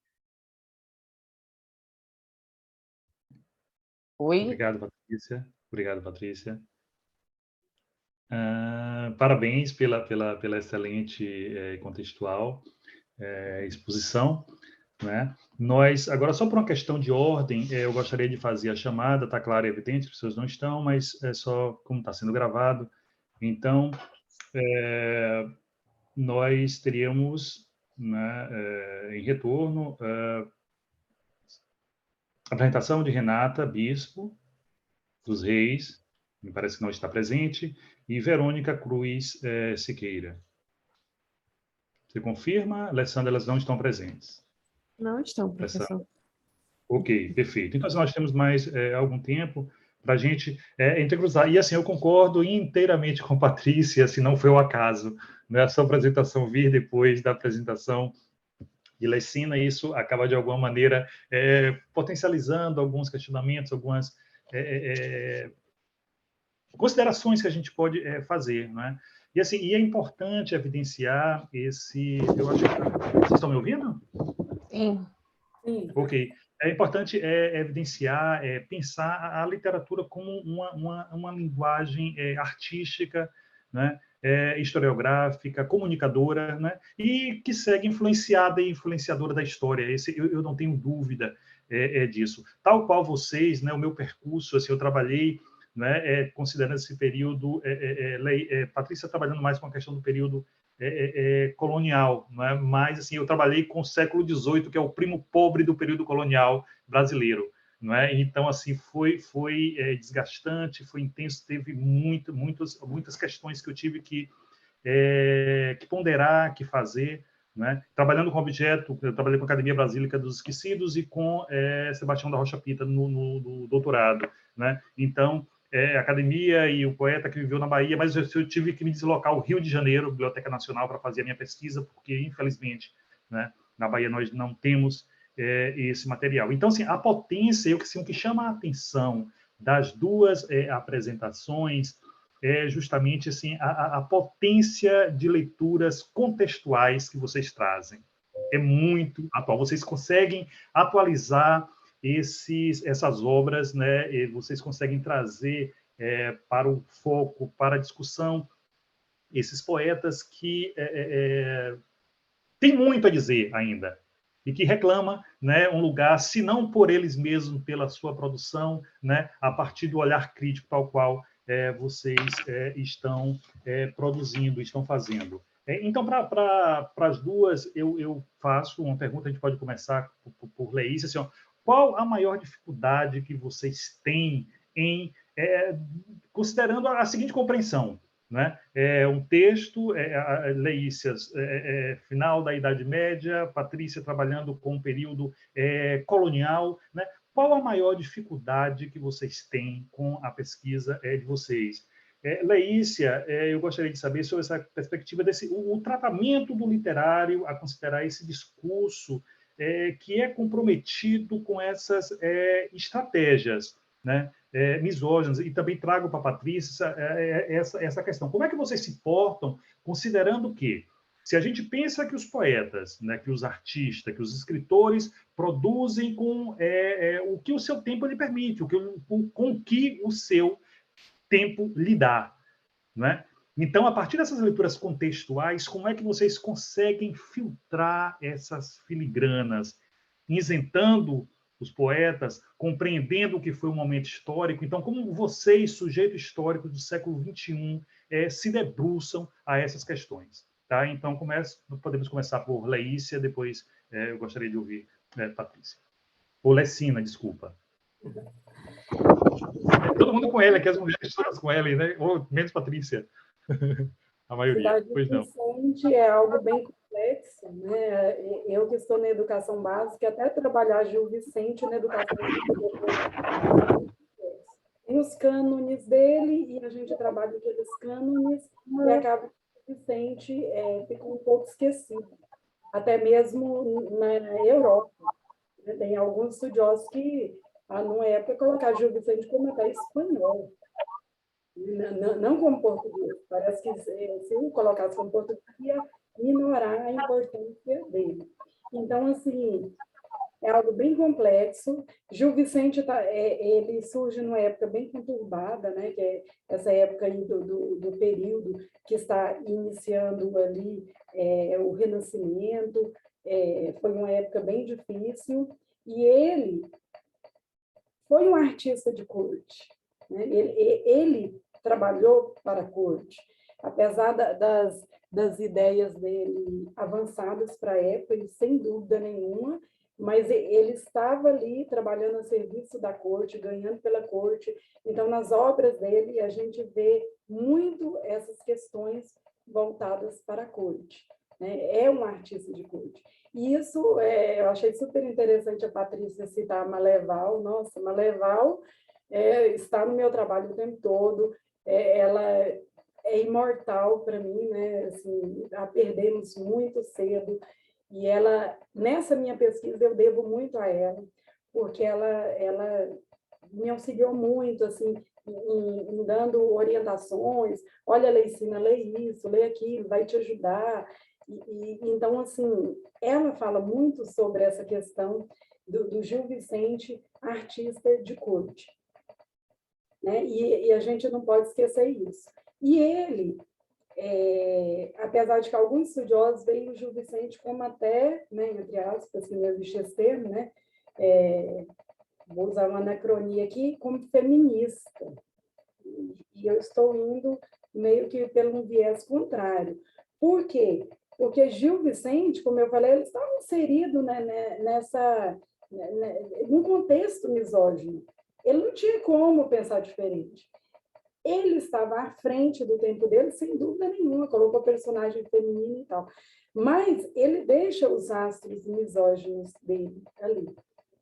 Oi? Obrigado, Patrícia. Obrigado, Patrícia. Parabéns pela excelente e contextual exposição, né? Agora, só por uma questão de ordem, eu gostaria de fazer a chamada, está claro e evidente, as pessoas não estão, mas é só como está sendo gravado. Então, nós teríamos, né, em retorno, a apresentação de Renata Bispo, dos Reis, me parece que não está presente, e Verônica Cruz Siqueira. Você confirma, Alessandra, elas não estão presentes? Não estão, professor. Alessandra. Ok, perfeito. Então, nós temos mais algum tempo para a gente intercruzar. E, assim, eu concordo inteiramente com a Patrícia, se não foi o acaso, né? A sua apresentação vir depois da apresentação de Lessina, isso acaba, de alguma maneira, potencializando alguns questionamentos, algumas considerações que a gente pode fazer, né? E, assim, é importante evidenciar esse... Eu acho que... Vocês estão me ouvindo? Sim. Sim. Ok. É importante evidenciar, pensar a literatura como uma linguagem artística, né? Historiográfica, comunicadora, né? E que segue influenciada e influenciadora da história. Eu não tenho dúvida disso. Tal qual vocês, né? O meu percurso, assim, eu trabalhei, né? Considerando esse período, Patrícia trabalhando mais com a questão do período colonial, não é? Mas, assim, eu trabalhei com o século XVIII, que é o primo pobre do período colonial brasileiro, não é? Então, assim, foi desgastante, foi intenso, teve muitas questões que eu tive que ponderar, que fazer, né? Trabalhando com objeto, eu trabalhei com a Academia Brasílica dos Esquecidos e com Sebastião da Rocha Pita no doutorado, né? Então, a academia e o poeta que viveu na Bahia, mas eu tive que me deslocar ao Rio de Janeiro, Biblioteca Nacional, para fazer a minha pesquisa, porque, infelizmente, né, na Bahia nós não temos esse material. Então, assim, a potência, o que chama a atenção das duas apresentações é justamente assim, a potência de leituras contextuais que vocês trazem. É muito atual. Vocês conseguem atualizar essas obras, né? E vocês conseguem trazer para o foco, para a discussão, esses poetas que têm muito a dizer ainda e que reclama, né, um lugar, se não por eles mesmos, pela sua produção, né, a partir do olhar crítico tal qual vocês estão produzindo, estão fazendo. Então, para as duas, eu faço uma pergunta, a gente pode começar por Leícia, assim, ó, qual a maior dificuldade que vocês têm em considerando a seguinte compreensão, né? Um texto, Leícias, final da Idade Média, Patrícia trabalhando com um período colonial, né? Qual a maior dificuldade que vocês têm com a pesquisa de vocês? Leícia, eu gostaria de saber sobre essa perspectiva o tratamento do literário a considerar esse discurso que é comprometido com essas estratégias, né? Misóginas, e também trago para a Patrícia essa questão. Como é que vocês se portam, considerando que, se a gente pensa que os poetas, né, que os artistas, que os escritores produzem com o que o seu tempo lhe permite, com o que o seu tempo lhe dá, né? Então, a partir dessas leituras contextuais, como é que vocês conseguem filtrar essas filigranas, isentando os poetas, compreendendo o que foi um momento histórico? Então, como vocês, sujeitos históricos do século XXI, se debruçam a essas questões? Tá? Então, podemos começar por Leícia, depois eu gostaria de ouvir Patrícia. Ou Lessina, desculpa. Todo mundo com ela, aqui as mulheres todas com ela, né? Ou menos Patrícia. A maioria. Cidade pois não. Vicente é algo bem complexo. complexo, né? Eu que estou na educação básica, até trabalhar Gil Vicente na educação básica, tem os cânones dele e a gente trabalha aqueles cânones e acaba que o Vicente fica um pouco esquecido, até mesmo na Europa. Tem alguns estudiosos que, numa época, colocaram Gil Vicente como até espanhol, não como português. Parece que se o colocasse como português, ia minorar a importância dele. Então, assim, é algo bem complexo. Gil Vicente ele surge numa época bem conturbada, né? Que é essa época aí do período que está iniciando ali o Renascimento. Foi uma época bem difícil, e ele foi um artista de corte, né? Ele trabalhou para a corte, apesar das ideias dele avançadas para a época, e sem dúvida nenhuma, mas ele estava ali trabalhando a serviço da corte, ganhando pela corte. Então, nas obras dele, a gente vê muito essas questões voltadas para a corte, né? É um artista de corte. E isso, eu achei super interessante a Patrícia citar a Maleval. Nossa, Maleval está no meu trabalho o tempo todo. Ela é imortal para mim, né? Assim, a perdemos muito cedo. E ela, nessa minha pesquisa, eu devo muito a ela, porque ela me auxiliou muito, assim, em dando orientações. Olha, Leicina, lê isso, lê aquilo, vai te ajudar. Então, assim, ela fala muito sobre essa questão do Gil Vicente, artista de corte, né? E a gente não pode esquecer isso. E ele, apesar de que alguns estudiosos veem o Gil Vicente como até, né, entre aspas, que não existe esse termo, né? Vou usar uma anacronia aqui, como feminista. E eu estou indo meio que pelo um viés contrário. Por quê? Porque Gil Vicente, como eu falei, ele estava inserido, né, num contexto misógino. Ele não tinha como pensar diferente. Ele estava à frente do tempo dele, sem dúvida nenhuma, colocou personagem feminino e tal. Mas ele deixa os astros misóginos dele ali.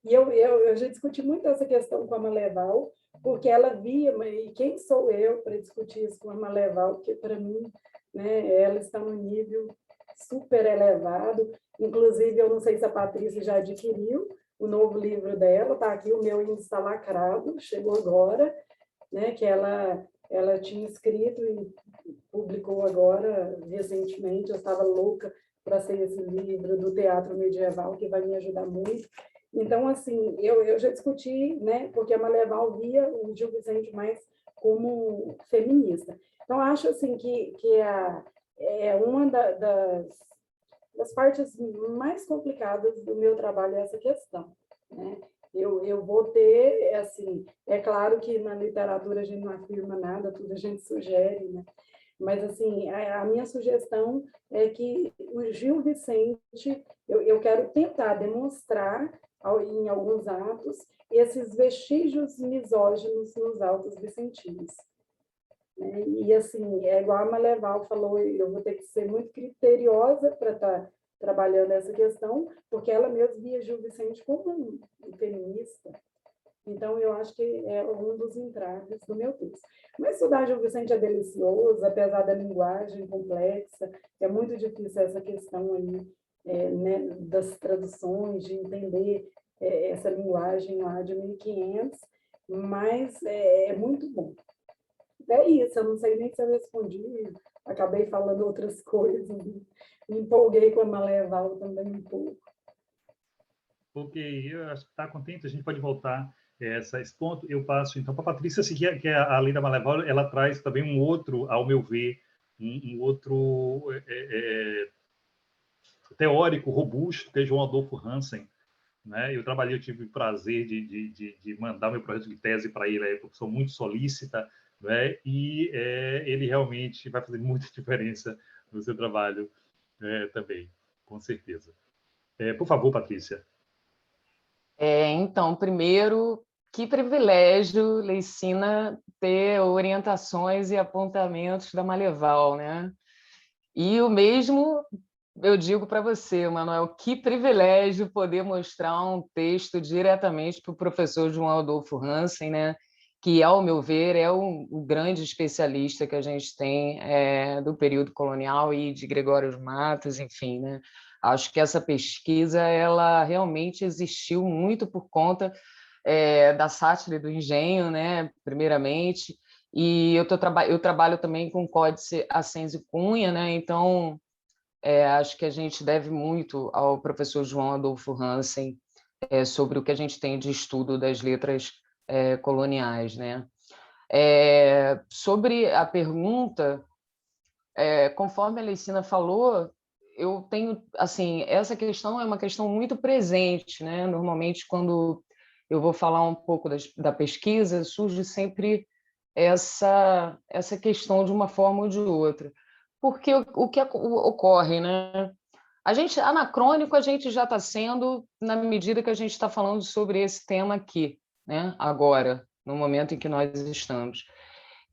E eu já discuti muito essa questão com a Maleval, porque ela via, e quem sou eu para discutir isso com a Maleval? Porque, para mim, né, ela está num nível super elevado. Inclusive, eu não sei se a Patrícia já adquiriu o novo livro dela, está aqui, o meu ainda está lacrado, chegou agora, né, que ela tinha escrito e publicou agora, recentemente. Eu estava louca para ser esse livro do teatro medieval, que vai me ajudar muito. Então, assim, eu já discuti, né, porque a Maleval via o Gil Vicente mais como feminista. Então, acho, assim, que é uma das partes mais complicadas do meu trabalho essa questão, né? Eu vou ter, assim, é claro que na literatura a gente não afirma nada, tudo a gente sugere, né? Mas, assim, a minha sugestão é que o Gil Vicente, eu quero tentar demonstrar, em alguns atos, esses vestígios misóginos nos autos vicentinos, né? E, assim, é igual a Maleval falou, eu vou ter que ser muito criteriosa para estar trabalhando essa questão, porque ela mesma via Gil Vicente como um feminista. Então, eu acho que é um dos entraves do meu texto. Mas estudar Gil Vicente é delicioso, apesar da linguagem complexa. É muito difícil essa questão aí, né, das traduções, de entender essa linguagem lá de 1500, mas é muito bom. É isso, eu não sei nem se eu respondi, acabei falando outras coisas, me empolguei com a Maleval também um pouco. Ok, eu acho que está contente, a gente pode voltar a esse ponto. Eu passo, então, para a Patrícia, que é a lei da Maleval, ela traz também um outro, ao meu ver, um outro teórico robusto, que é João Adolfo Hansen, né? Eu tive o prazer de mandar meu projeto de tese para ele, é professor muito solícita, né? E ele realmente vai fazer muita diferença no seu trabalho também, com certeza. Por favor, Patrícia. Então, primeiro, que privilégio, Leicina, ter orientações e apontamentos da Maleval, né? E o mesmo eu digo para você, Manuel, que privilégio poder mostrar um texto diretamente para o professor João Adolfo Hansen, né? Que, ao meu ver, é o grande especialista que a gente tem do período colonial e de Gregório de Matos, enfim, né? Acho que essa pesquisa ela realmente existiu muito por conta da sátira e do engenho, né? Primeiramente, e eu trabalho também com Códice Ascenzio Cunha, né? Então acho que a gente deve muito ao professor João Adolfo Hansen sobre o que a gente tem de estudo das letras coloniais, né? Sobre a pergunta, conforme a Leicina falou, eu tenho, assim, essa questão é uma questão muito presente, né? Normalmente, quando eu vou falar um pouco da pesquisa, surge sempre essa questão de uma forma ou de outra. Porque o que ocorre, né? A gente, anacrônico, a gente já está sendo, na medida que a gente está falando sobre esse tema aqui, né? Agora, no momento em que nós estamos.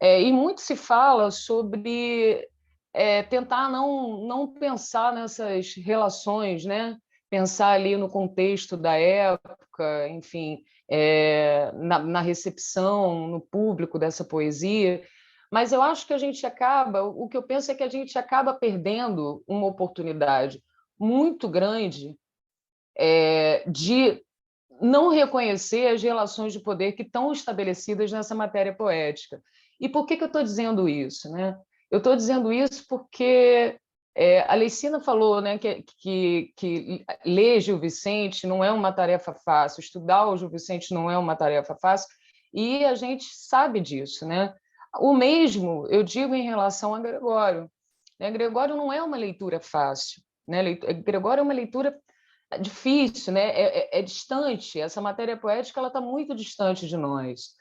E muito se fala sobre tentar não pensar nessas relações, né? Pensar ali no contexto da época, enfim, na recepção, no público dessa poesia. Mas eu acho que a gente acaba, o que eu penso é que a gente acaba perdendo uma oportunidade muito grande de não reconhecer as relações de poder que estão estabelecidas nessa matéria poética. E por que eu estou dizendo isso, né? Eu estou dizendo isso porque a Leicina falou, né, que ler Gil Vicente não é uma tarefa fácil, estudar o Gil Vicente não é uma tarefa fácil, e a gente sabe disso, né? O mesmo eu digo em relação a Gregório. Né? Gregório não é uma leitura fácil, né? Gregório é uma leitura difícil, né? Distante. Essa matéria poética ela está muito distante de nós.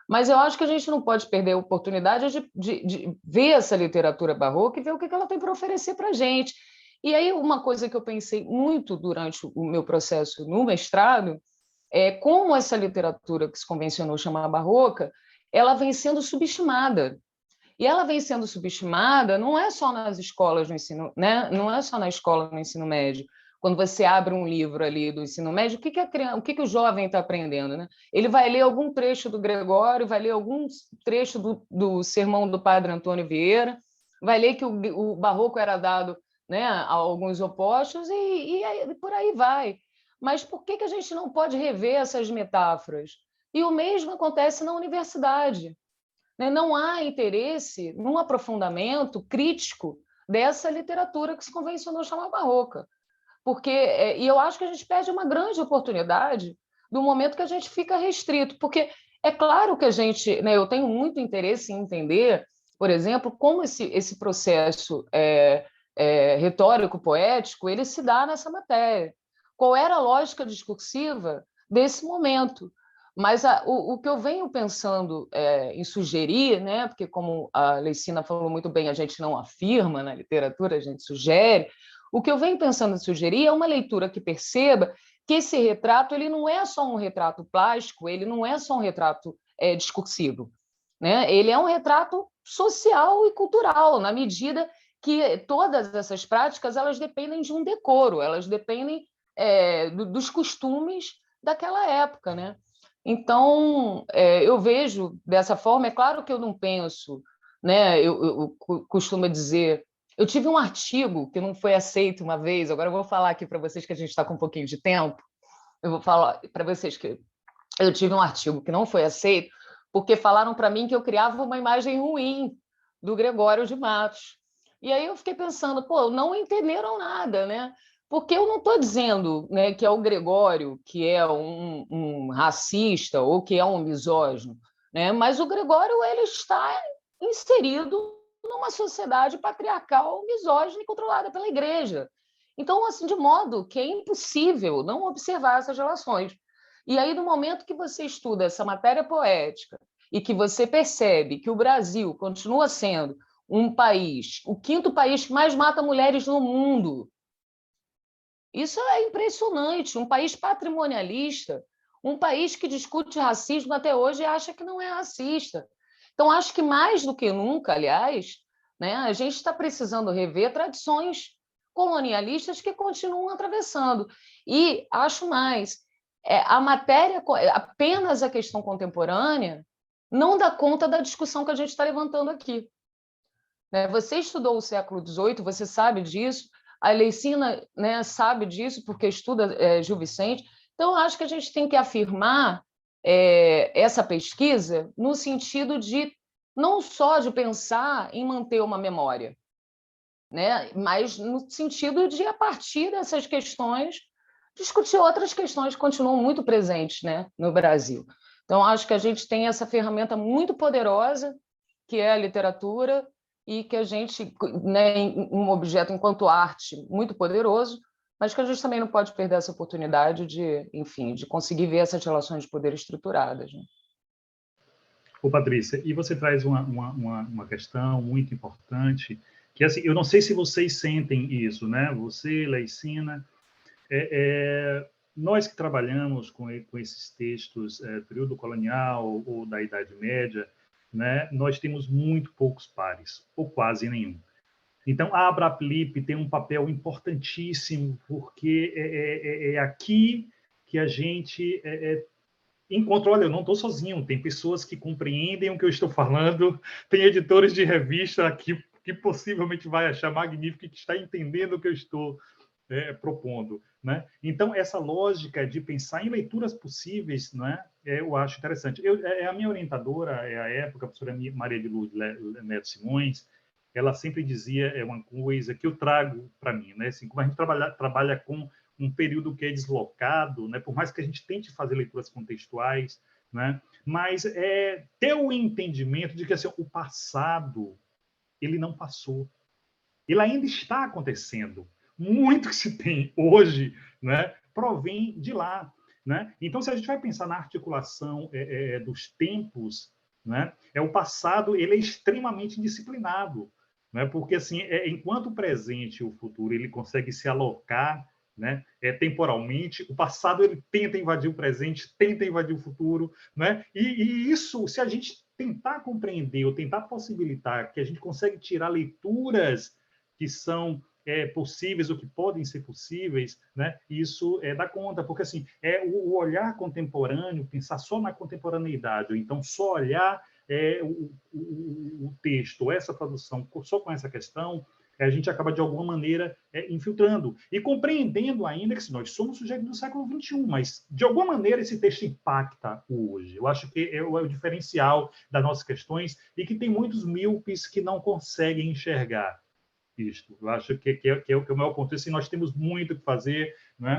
Mas eu acho que a gente não pode perder a oportunidade de ver essa literatura barroca e ver o que ela tem para oferecer para a gente. E aí, uma coisa que eu pensei muito durante o meu processo no mestrado é como essa literatura que se convencionou chamar barroca, ela vem sendo subestimada. E ela vem sendo subestimada não é só nas escolas no ensino, né? Não é só na escola no ensino médio. Quando você abre um livro ali do ensino médio, o que o jovem está aprendendo, né? Ele vai ler algum trecho do Gregório, vai ler algum trecho do sermão do Padre Antônio Vieira, vai ler que o barroco era dado, né, a alguns opostos e por aí vai. Mas por que a gente não pode rever essas metáforas? E o mesmo acontece na universidade. Não há interesse num aprofundamento crítico dessa literatura que se convencionou chamar barroca. E eu acho que a gente perde uma grande oportunidade do momento que a gente fica restrito, porque é claro que a gente, né, eu tenho muito interesse em entender, por exemplo, como esse processo retórico-poético ele se dá nessa matéria. Qual era a lógica discursiva desse momento? Mas o que eu venho pensando em sugerir, né, porque como a Leicina falou muito bem, a gente não afirma na literatura, a gente sugere, o que eu venho pensando em sugerir é uma leitura que perceba que esse retrato ele não é só um retrato plástico, ele não é só um retrato discursivo. Né? Ele é um retrato social e cultural, na medida que todas essas práticas elas dependem de um decoro, elas dependem dos costumes daquela época. Né? Então, eu vejo dessa forma, é claro que eu não penso, né? Eu costumo dizer, eu tive um artigo que não foi aceito uma vez, agora eu vou falar aqui para vocês que a gente está com um pouquinho de tempo, eu vou falar para vocês que eu tive um artigo que não foi aceito porque falaram para mim que eu criava uma imagem ruim do Gregório de Matos. E aí eu fiquei pensando, pô, não entenderam nada, né? Porque eu não estou dizendo, né, que é o Gregório que é um racista ou que é um misógino, né? Mas o Gregório ele está inserido numa sociedade patriarcal, misógina e controlada pela igreja. Então, assim, de modo que é impossível não observar essas relações. E aí, no momento que você estuda essa matéria poética e que você percebe que o Brasil continua sendo um país, o quinto país que mais mata mulheres no mundo, isso é impressionante. Um país patrimonialista, um país que discute racismo até hoje e acha que não é racista. Então, acho que mais do que nunca, aliás, né, a gente está precisando rever tradições colonialistas que continuam atravessando. E acho mais, a matéria, apenas a questão contemporânea, não dá conta da discussão que a gente está levantando aqui. Né? Você estudou o século XVIII, você sabe disso, a Leicina, né, sabe disso, porque estuda Gil Vicente. Então, acho que a gente tem que afirmar essa pesquisa no sentido de não só de pensar em manter uma memória, né, mas no sentido de, a partir dessas questões, discutir outras questões que continuam muito presentes, né, no Brasil. Então, acho que a gente tem essa ferramenta muito poderosa, que é a literatura, e que a gente, né, um objeto enquanto arte muito poderoso, mas que a gente também não pode perder essa oportunidade de, enfim, de conseguir ver essas relações de poder estruturadas. Né? Ô, Patrícia, e você traz uma questão muito importante, que assim, eu não sei se vocês sentem isso, né? Você, Leicina, nós que trabalhamos com esses textos período colonial ou da Idade Média, né? Nós temos muito poucos pares, ou quase nenhum. Então, a Abrapelip tem um papel importantíssimo, porque é aqui que a gente encontro, olha, eu não estou sozinho, tem pessoas que compreendem o que eu estou falando, tem editores de revista aqui que possivelmente vai achar magnífico e que está entendendo o que eu estou propondo. Né? Então, essa lógica de pensar em leituras possíveis, né, eu acho interessante. A minha orientadora, à época, a professora Maria de Lourdes Neto Simões, ela sempre dizia uma coisa que eu trago para mim, né? Assim, como a gente trabalha com um período que é deslocado, né? Por mais que a gente tente fazer leituras contextuais, né? Mas ter o entendimento de que assim, o passado ele não passou, ele ainda está acontecendo. Muito que se tem hoje, né? Provém de lá, né? Então, se a gente vai pensar na articulação dos tempos, né? O passado ele é extremamente disciplinado, né? Porque assim, enquanto o presente e o futuro ele consegue se alocar, né? Temporalmente, o passado ele tenta invadir o presente, tenta invadir o futuro, né? E isso, se a gente tentar compreender ou tentar possibilitar que a gente consegue tirar leituras que são possíveis ou que podem ser possíveis, né? Isso dá conta, porque assim, o olhar contemporâneo, pensar só na contemporaneidade, ou então só olhar o texto, essa tradução, só com essa questão, a gente acaba, de alguma maneira, infiltrando e compreendendo ainda que assim, nós somos sujeitos do século XXI, mas, de alguma maneira, esse texto impacta o hoje. Eu acho que é o diferencial das nossas questões e que tem muitos míopes que não conseguem enxergar isto. Eu acho que é o maior ponto. Assim, nós temos muito que fazer, né?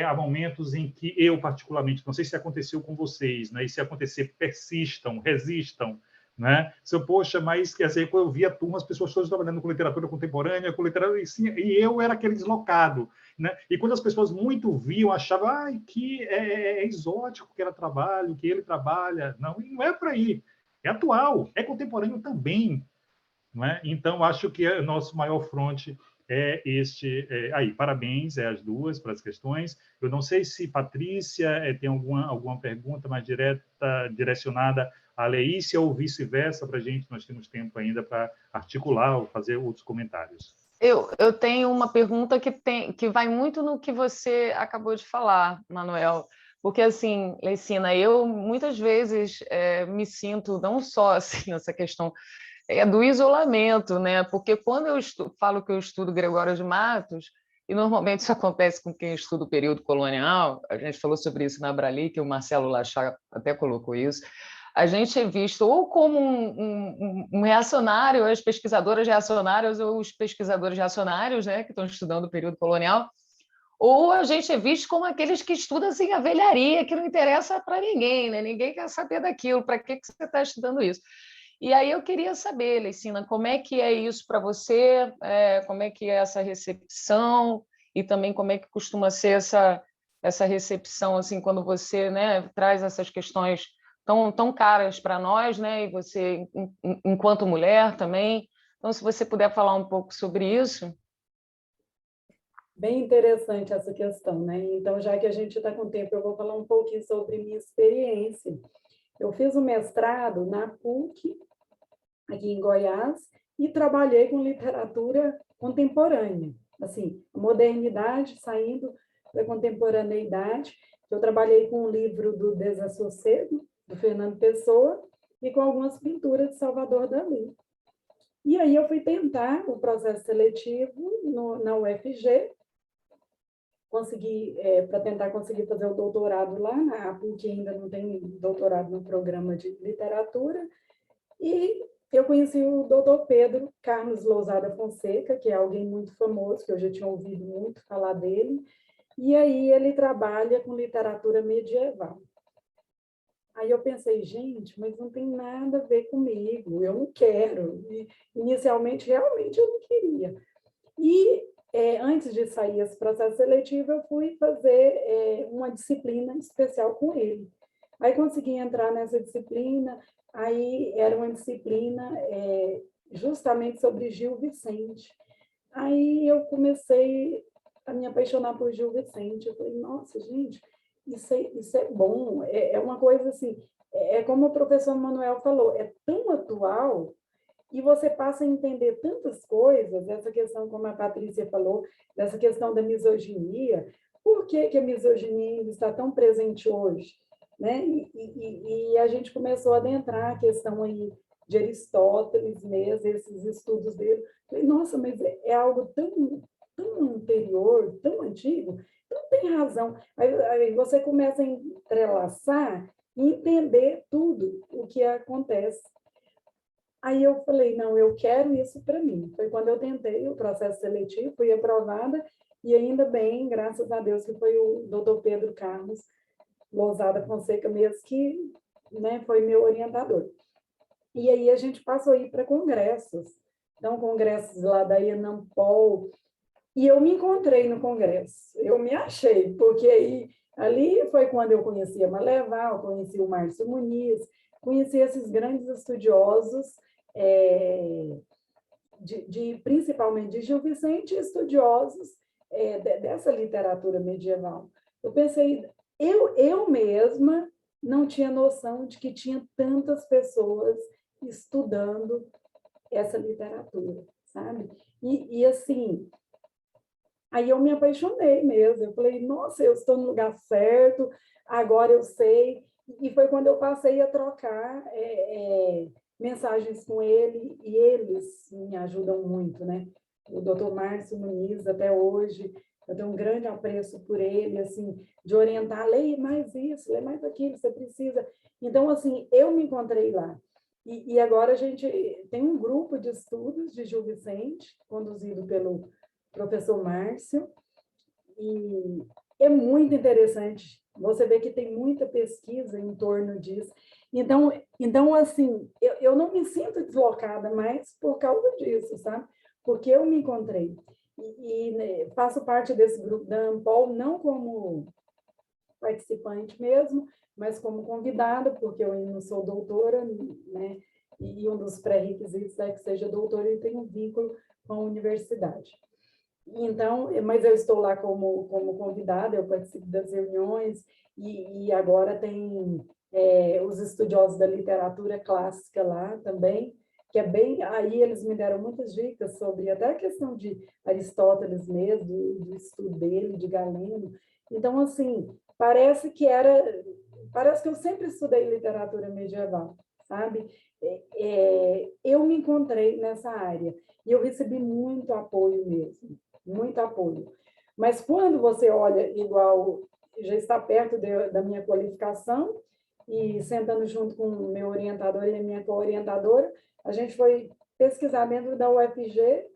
Há momentos em que eu, particularmente, não sei se aconteceu com vocês, né? E se acontecer, persistam, resistam, né? Poxa, mas quer dizer, quando eu via turmas, as pessoas todas trabalhando com literatura contemporânea, com literatura, e eu era aquele deslocado, né? E quando as pessoas muito viam, achavam que é exótico que ela trabalha, que ele trabalha. Não é por aí. É atual, é contemporâneo também. Não é? Então, acho que o nosso maior fronte é este aí. Parabéns, as duas, para as questões. Eu não sei se Patrícia tem alguma pergunta mais direcionada a Leícia ou vice-versa para a gente. Nós temos tempo ainda para articular ou fazer outros comentários. Eu tenho uma pergunta que vai muito no que você acabou de falar, Manuel. Porque, assim, Leicina, eu muitas vezes me sinto não só assim, nessa questão do isolamento, né? Porque quando eu falo que eu estudo Gregório de Matos, e normalmente isso acontece com quem estuda o período colonial, a gente falou sobre isso na Abrali, que o Marcelo Lachá até colocou isso, a gente é visto ou como um reacionário, as pesquisadoras reacionárias ou os pesquisadores reacionários, né, que estão estudando o período colonial, ou a gente é visto como aqueles que estudam assim, a velharia, que não interessa para ninguém, né? Ninguém quer saber daquilo, para que você está estudando isso? E aí eu queria saber, Leicina, como é que é isso para você, como é que é essa recepção e também como é que costuma ser essa recepção assim quando você, né, traz essas questões tão caras para nós, né, e você enquanto mulher também. Então, se você puder falar um pouco sobre isso. Bem interessante essa questão, né? Então, já que a gente está com tempo, eu vou falar um pouquinho sobre minha experiência. Eu fiz o mestrado na PUC, aqui em Goiás, e trabalhei com literatura contemporânea. assim, modernidade saindo da contemporaneidade. Eu trabalhei com um livro do Desassossego, do Fernando Pessoa, e com algumas pinturas de Salvador Dalí. E aí eu fui tentar o processo seletivo na UFG, para tentar conseguir fazer o doutorado lá, na PUC ainda não tem doutorado no programa de literatura, e eu conheci o doutor Pedro Carlos Lousada Fonseca, que é alguém muito famoso, que eu já tinha ouvido muito falar dele, e aí ele trabalha com literatura medieval. Aí eu pensei, gente, mas não tem nada a ver comigo, eu não quero. E, inicialmente, realmente, eu não queria. E antes de sair esse processo seletivo, eu fui fazer uma disciplina especial com ele. Aí consegui entrar nessa disciplina, aí era uma disciplina justamente sobre Gil Vicente. Aí eu comecei a me apaixonar por Gil Vicente. Eu falei, nossa, gente, isso é bom, é uma coisa assim, como o professor Manuel falou, é tão atual e você passa a entender tantas coisas, essa questão, como a Patrícia falou, dessa questão da misoginia, por que a misoginia ainda está tão presente hoje? Né? E a gente começou a adentrar a questão aí de Aristóteles mesmo, esses estudos dele. Falei, nossa, mas é algo tão anterior, tão antigo, então tem razão. Aí você começa a entrelaçar e entender tudo o que acontece. Aí eu falei, não, eu quero isso para mim. Foi quando eu tentei o processo seletivo, fui aprovada, e ainda bem, graças a Deus, que foi o doutor Pedro Carlos Lousada Fonseca mesmo, que foi meu orientador. E aí a gente passou a ir para congressos. Então, congressos lá da Enampol, e eu me encontrei no congresso, eu me achei, porque ali foi quando eu conheci a Maleval, conheci o Márcio Muniz, conheci esses grandes estudiosos, principalmente de Gil Vicente, estudiosos dessa literatura medieval. Eu pensei, eu mesma não tinha noção de que tinha tantas pessoas estudando essa literatura, sabe? E assim, aí eu me apaixonei mesmo. Eu falei, nossa, eu estou no lugar certo, agora eu sei. E foi quando eu passei a trocar mensagens com ele, e eles me ajudam muito, né? O doutor Márcio Muniz, até hoje, eu tenho um grande apreço por ele, assim, de orientar, leia mais isso, leia mais aquilo, você precisa. Então, assim, eu me encontrei lá. E agora a gente tem um grupo de estudos de Gil Vicente, conduzido pelo professor Márcio, e é muito interessante. Você vê que tem muita pesquisa em torno disso. Então assim, eu não me sinto deslocada mais por causa disso, sabe? Porque eu me encontrei. E faço parte desse grupo da Ampol, não como participante mesmo, mas como convidada, porque eu não sou doutora, né? E um dos pré-requisitos é que seja doutora e tenha um vínculo com a universidade. Então, mas eu estou lá como convidada, eu participo das reuniões, e agora tem os estudiosos da literatura clássica lá também, que é bem... Aí eles me deram muitas dicas sobre até a questão de Aristóteles mesmo, do estudo dele, de Galeno. Então, assim, parece que eu sempre estudei literatura medieval, sabe? Eu me encontrei nessa área, e eu recebi muito apoio mesmo. Muito apoio. Mas quando você olha igual, já está perto da minha qualificação, e sentando junto com o meu orientador e a minha co-orientadora, a gente foi pesquisar dentro da UFG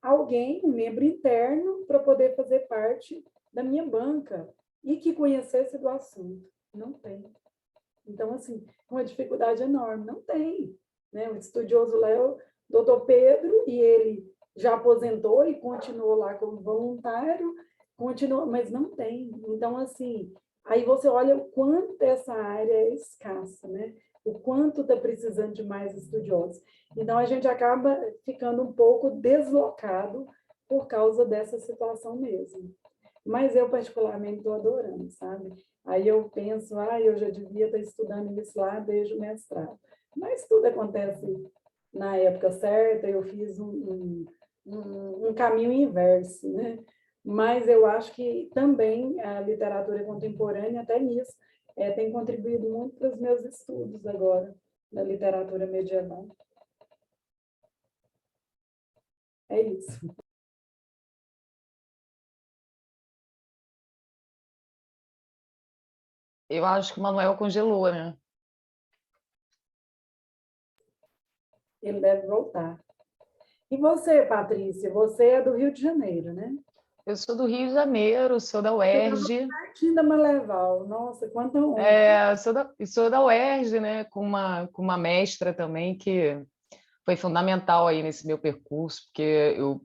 alguém, um membro interno, para poder fazer parte da minha banca e que conhecesse do assunto. Não tem. Então, assim, uma dificuldade enorme. Não tem. Né? O estudioso lá é o doutor Pedro, e ele já aposentou e continuou lá como voluntário, mas não tem. Então, assim, aí você olha o quanto essa área é escassa, né? O quanto está precisando de mais estudiosos. Então, a gente acaba ficando um pouco deslocado por causa dessa situação mesmo. Mas eu, particularmente, estou adorando, sabe? Aí eu penso, eu já devia estar estudando isso lá desde o mestrado. Mas tudo acontece na época certa. Eu fiz um um caminho inverso, né? Mas eu acho que também a literatura contemporânea, até nisso, tem contribuído muito para os meus estudos agora, da literatura medieval. É isso. Eu acho que o Manuel congelou, né? Ele deve voltar. E você, Patrícia? Você é do Rio de Janeiro, né? Eu sou do Rio de Janeiro, sou da Você estava UERJ. pertinho da Maleval. Nossa, quanta honra. Sou da UERJ, né? Com uma mestra também que foi fundamental aí nesse meu percurso, porque eu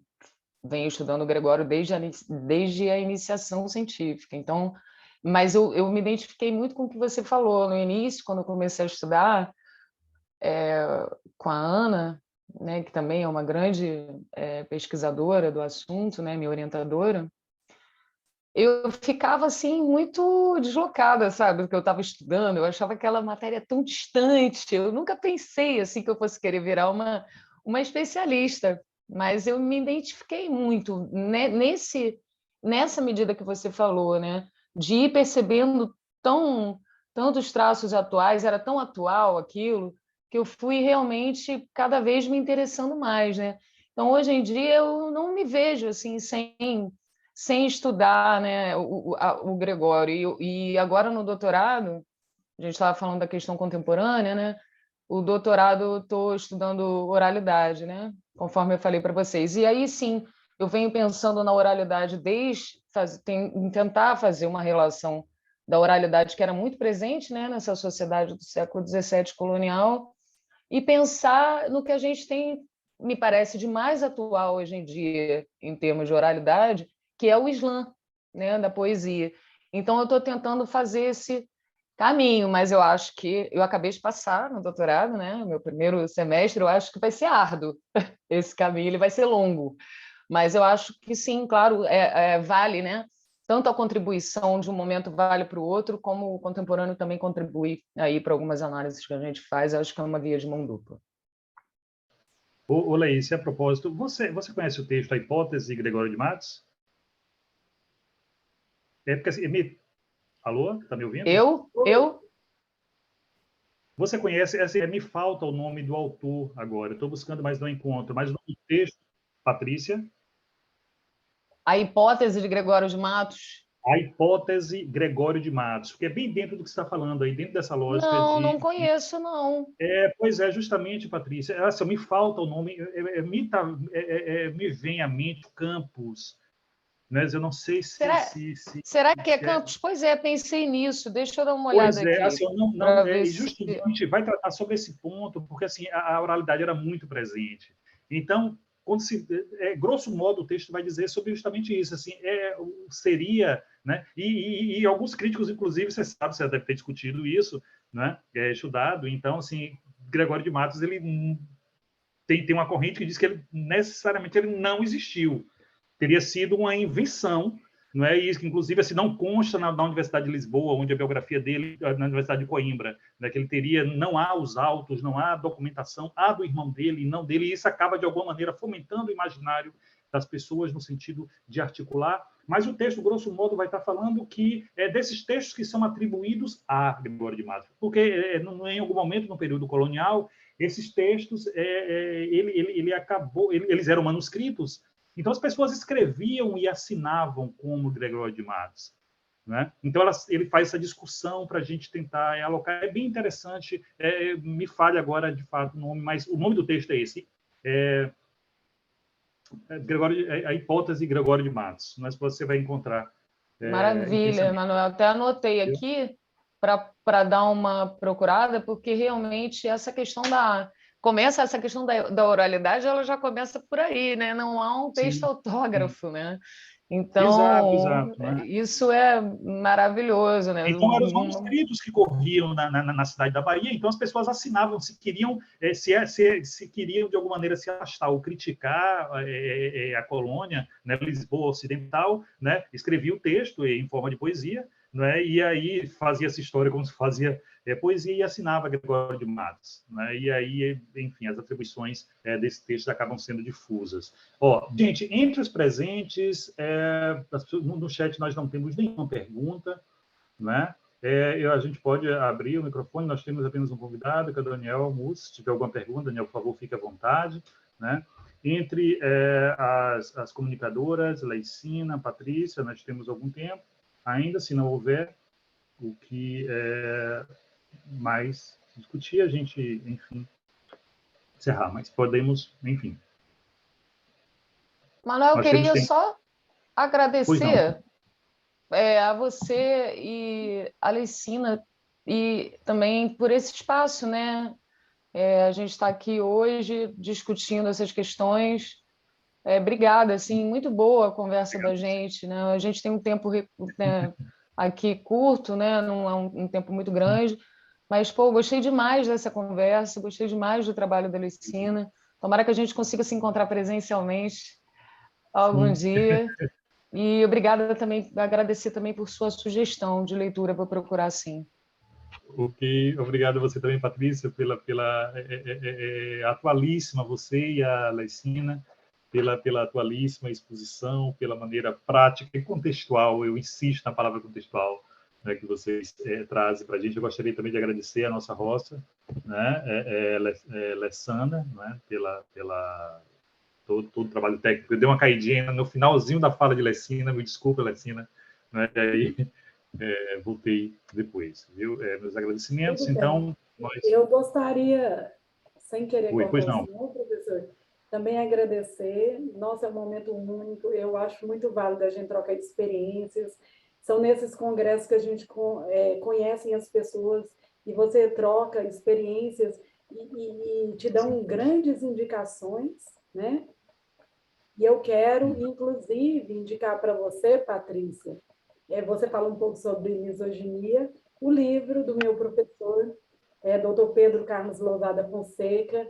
venho estudando o Gregório desde a iniciação científica. Então, mas eu me identifiquei muito com o que você falou no início, quando eu comecei a estudar com a Ana, né, que também é uma grande pesquisadora do assunto, né, minha orientadora. Eu ficava assim muito deslocada, sabe, do que eu estava estudando. Eu achava aquela matéria tão distante. Eu nunca pensei assim que eu fosse querer virar uma especialista, mas eu me identifiquei muito nessa medida que você falou, né, de ir percebendo tantos traços atuais, era tão atual aquilo que eu fui realmente cada vez me interessando mais, né? Então hoje em dia eu não me vejo assim sem estudar, né, o Gregório. E agora no doutorado, a gente estava falando da questão contemporânea, né? O doutorado estou estudando oralidade, né? Conforme eu falei para vocês. E aí sim, eu venho pensando na oralidade em tentar fazer uma relação da oralidade que era muito presente, né, nessa sociedade do século XVII colonial, e pensar no que a gente tem, me parece, de mais atual hoje em dia, em termos de oralidade, que é o slam, né, da poesia. Então, eu estou tentando fazer esse caminho, mas eu acho que eu acabei de passar no doutorado, né, meu primeiro semestre, eu acho que vai ser árduo esse caminho, ele vai ser longo, mas eu acho que sim, claro, vale, né? Tanto a contribuição de um momento vale para o outro, como o contemporâneo também contribui aí para algumas análises que a gente faz. Eu acho que é uma via de mão dupla. Ô, Laís, a propósito, você conhece o texto A Hipótese de Gregório de Matos? É porque assim, alô? Está me ouvindo? Eu? Você conhece, assim, me falta o nome do autor agora, estou buscando, mas não encontro. Mas o nome do texto, Patrícia? A Hipótese de Gregório de Matos. A Hipótese Gregório de Matos, porque é bem dentro do que você está falando aí, dentro dessa lógica Não conheço, não. Pois é, justamente, Patrícia. Assim, me falta o nome, me vem à mente Campos, mas eu não sei Será que é Campos? Pois é, pensei nisso. Deixa eu dar uma olhada pois é, aqui. assim, E justamente a gente vai tratar sobre esse ponto, porque assim, a oralidade era muito presente. Então, grosso modo, o texto vai dizer sobre justamente isso, assim, seria, né? E alguns críticos, inclusive, você sabe, você deve ter discutido isso, né? Estudado. Então, assim, Gregório de Matos, ele tem uma corrente que diz que ele necessariamente ele não existiu, teria sido uma invenção, não é isso que inclusive assim, não consta na Universidade de Lisboa, onde a biografia dele, na Universidade de Coimbra, né, que ele teria, não há os autos, não há documentação, há do irmão dele, não dele, e isso acaba de alguma maneira fomentando o imaginário das pessoas no sentido de articular. Mas o texto, grosso modo, vai estar falando que desses textos que são atribuídos a Gregório de Matos, porque em algum momento no período colonial esses textos eles eram manuscritos. Então, as pessoas escreviam e assinavam como Gregório de Matos. Né? Então, ele faz essa discussão para a gente tentar alocar. É bem interessante. Me falha agora, de fato, o nome, mas o nome do texto é esse. A Hipótese de Gregório de Matos. Mas você vai encontrar. Maravilha, Manuel. Até anotei aqui para dar uma procurada, porque realmente essa questão essa questão da oralidade, ela já começa por aí, né? Não há um texto autógrafo, né? Então, exato, né? isso é maravilhoso, né? Então, eram os manuscritos que corriam na cidade da Bahia, então as pessoas assinavam se queriam, se queriam de alguma maneira se afastar ou criticar a colônia, né, Lisboa Ocidental, né, escrevia o texto em forma de poesia, né? E aí fazia essa história como se fazia poesia e assinava Gregório de Matos, né? E aí, enfim, as atribuições desse texto acabam sendo difusas. Ó, gente, entre os presentes, no chat nós não temos nenhuma pergunta, né? A gente pode abrir o microfone, nós temos apenas um convidado, que é o Daniel Mus. Se tiver alguma pergunta, Daniel, por favor, fique à vontade, né? Entre as comunicadoras, Leicina, Patrícia, nós temos algum tempo. Ainda, se não houver o que mais discutir, a gente, enfim, encerrar. Mas podemos, enfim. Manuel, eu queria só Pois agradecer a você e a Leicina e também por esse espaço, né? A gente está aqui hoje discutindo essas questões. Obrigada, assim, muito boa a conversa da gente, né? A gente tem um tempo né, aqui curto, né? Não é um tempo muito grande, mas, pô, gostei demais dessa conversa, gostei demais do trabalho da Leicina. Tomara que a gente consiga se encontrar presencialmente algum dia. E obrigada também, agradecer também por sua sugestão de leitura para procurar, sim. Ok, obrigado a você também, Patrícia, pela atualíssima, você e a Leicina, pela atualíssima exposição, pela maneira prática e contextual, eu insisto na palavra contextual, né, que vocês trazem para a gente. Eu gostaria também de agradecer a nossa roça, né, Lessana, né, todo o trabalho técnico. Eu dei uma caidinha no finalzinho da fala de Leicina, me desculpa, Leicina, né, e aí voltei depois, viu? Meus agradecimentos, então... Eu gostaria, sem querer cortar Pois o não. senhor, professor, também agradecer. Nossa, é um momento único, eu acho muito válido a gente trocar experiências. São nesses congressos que a gente conhece as pessoas e você troca experiências e te dão grandes indicações, né? E eu quero, inclusive, indicar para você, Patrícia, você fala um pouco sobre misoginia, o livro do meu professor, Dr. Pedro Carlos Lousada Fonseca.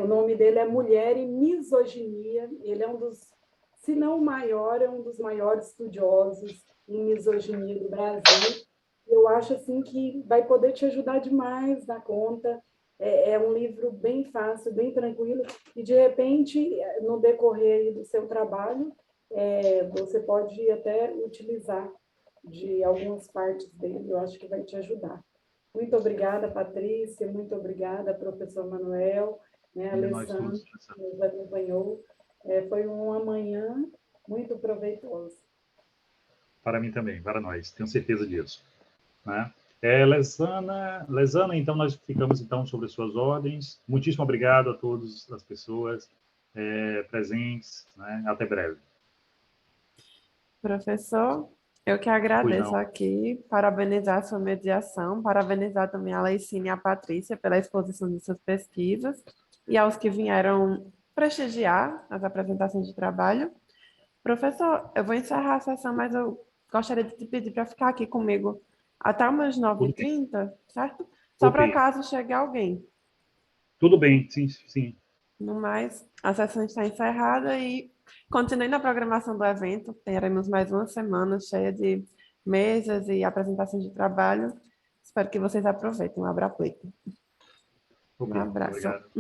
O nome dele é Mulher e Misoginia. Ele é um dos, se não o maior, é um dos maiores estudiosos em misoginia do Brasil. Eu acho assim que vai poder te ajudar demais na conta. É um livro bem fácil, bem tranquilo, e de repente, no decorrer do seu trabalho, você pode até utilizar de algumas partes dele, eu acho que vai te ajudar. Muito obrigada, Patrícia, muito obrigada, professor Manuel, né, a Alessandra, que nos acompanhou. Foi uma manhã muito proveitosa. Para mim também, para nós, tenho certeza disso. Né? Lesana, então nós ficamos então sobre as suas ordens. Muitíssimo obrigado a todas as pessoas presentes, né? Até breve. Professor, eu que agradeço aqui, parabenizar a sua mediação, parabenizar também a Leicina e a Patrícia pela exposição de suas pesquisas e aos que vieram prestigiar as apresentações de trabalho. Professor, eu vou encerrar a sessão, mas eu gostaria de te pedir para ficar aqui comigo até umas 9h30, certo? Só para caso chegue alguém. Tudo bem, sim, sim. No mais, a sessão está encerrada e continue na programação do evento. Teremos mais uma semana cheia de mesas e apresentações de trabalho. Espero que vocês aproveitem. Um abraço. Um abraço. Obrigado.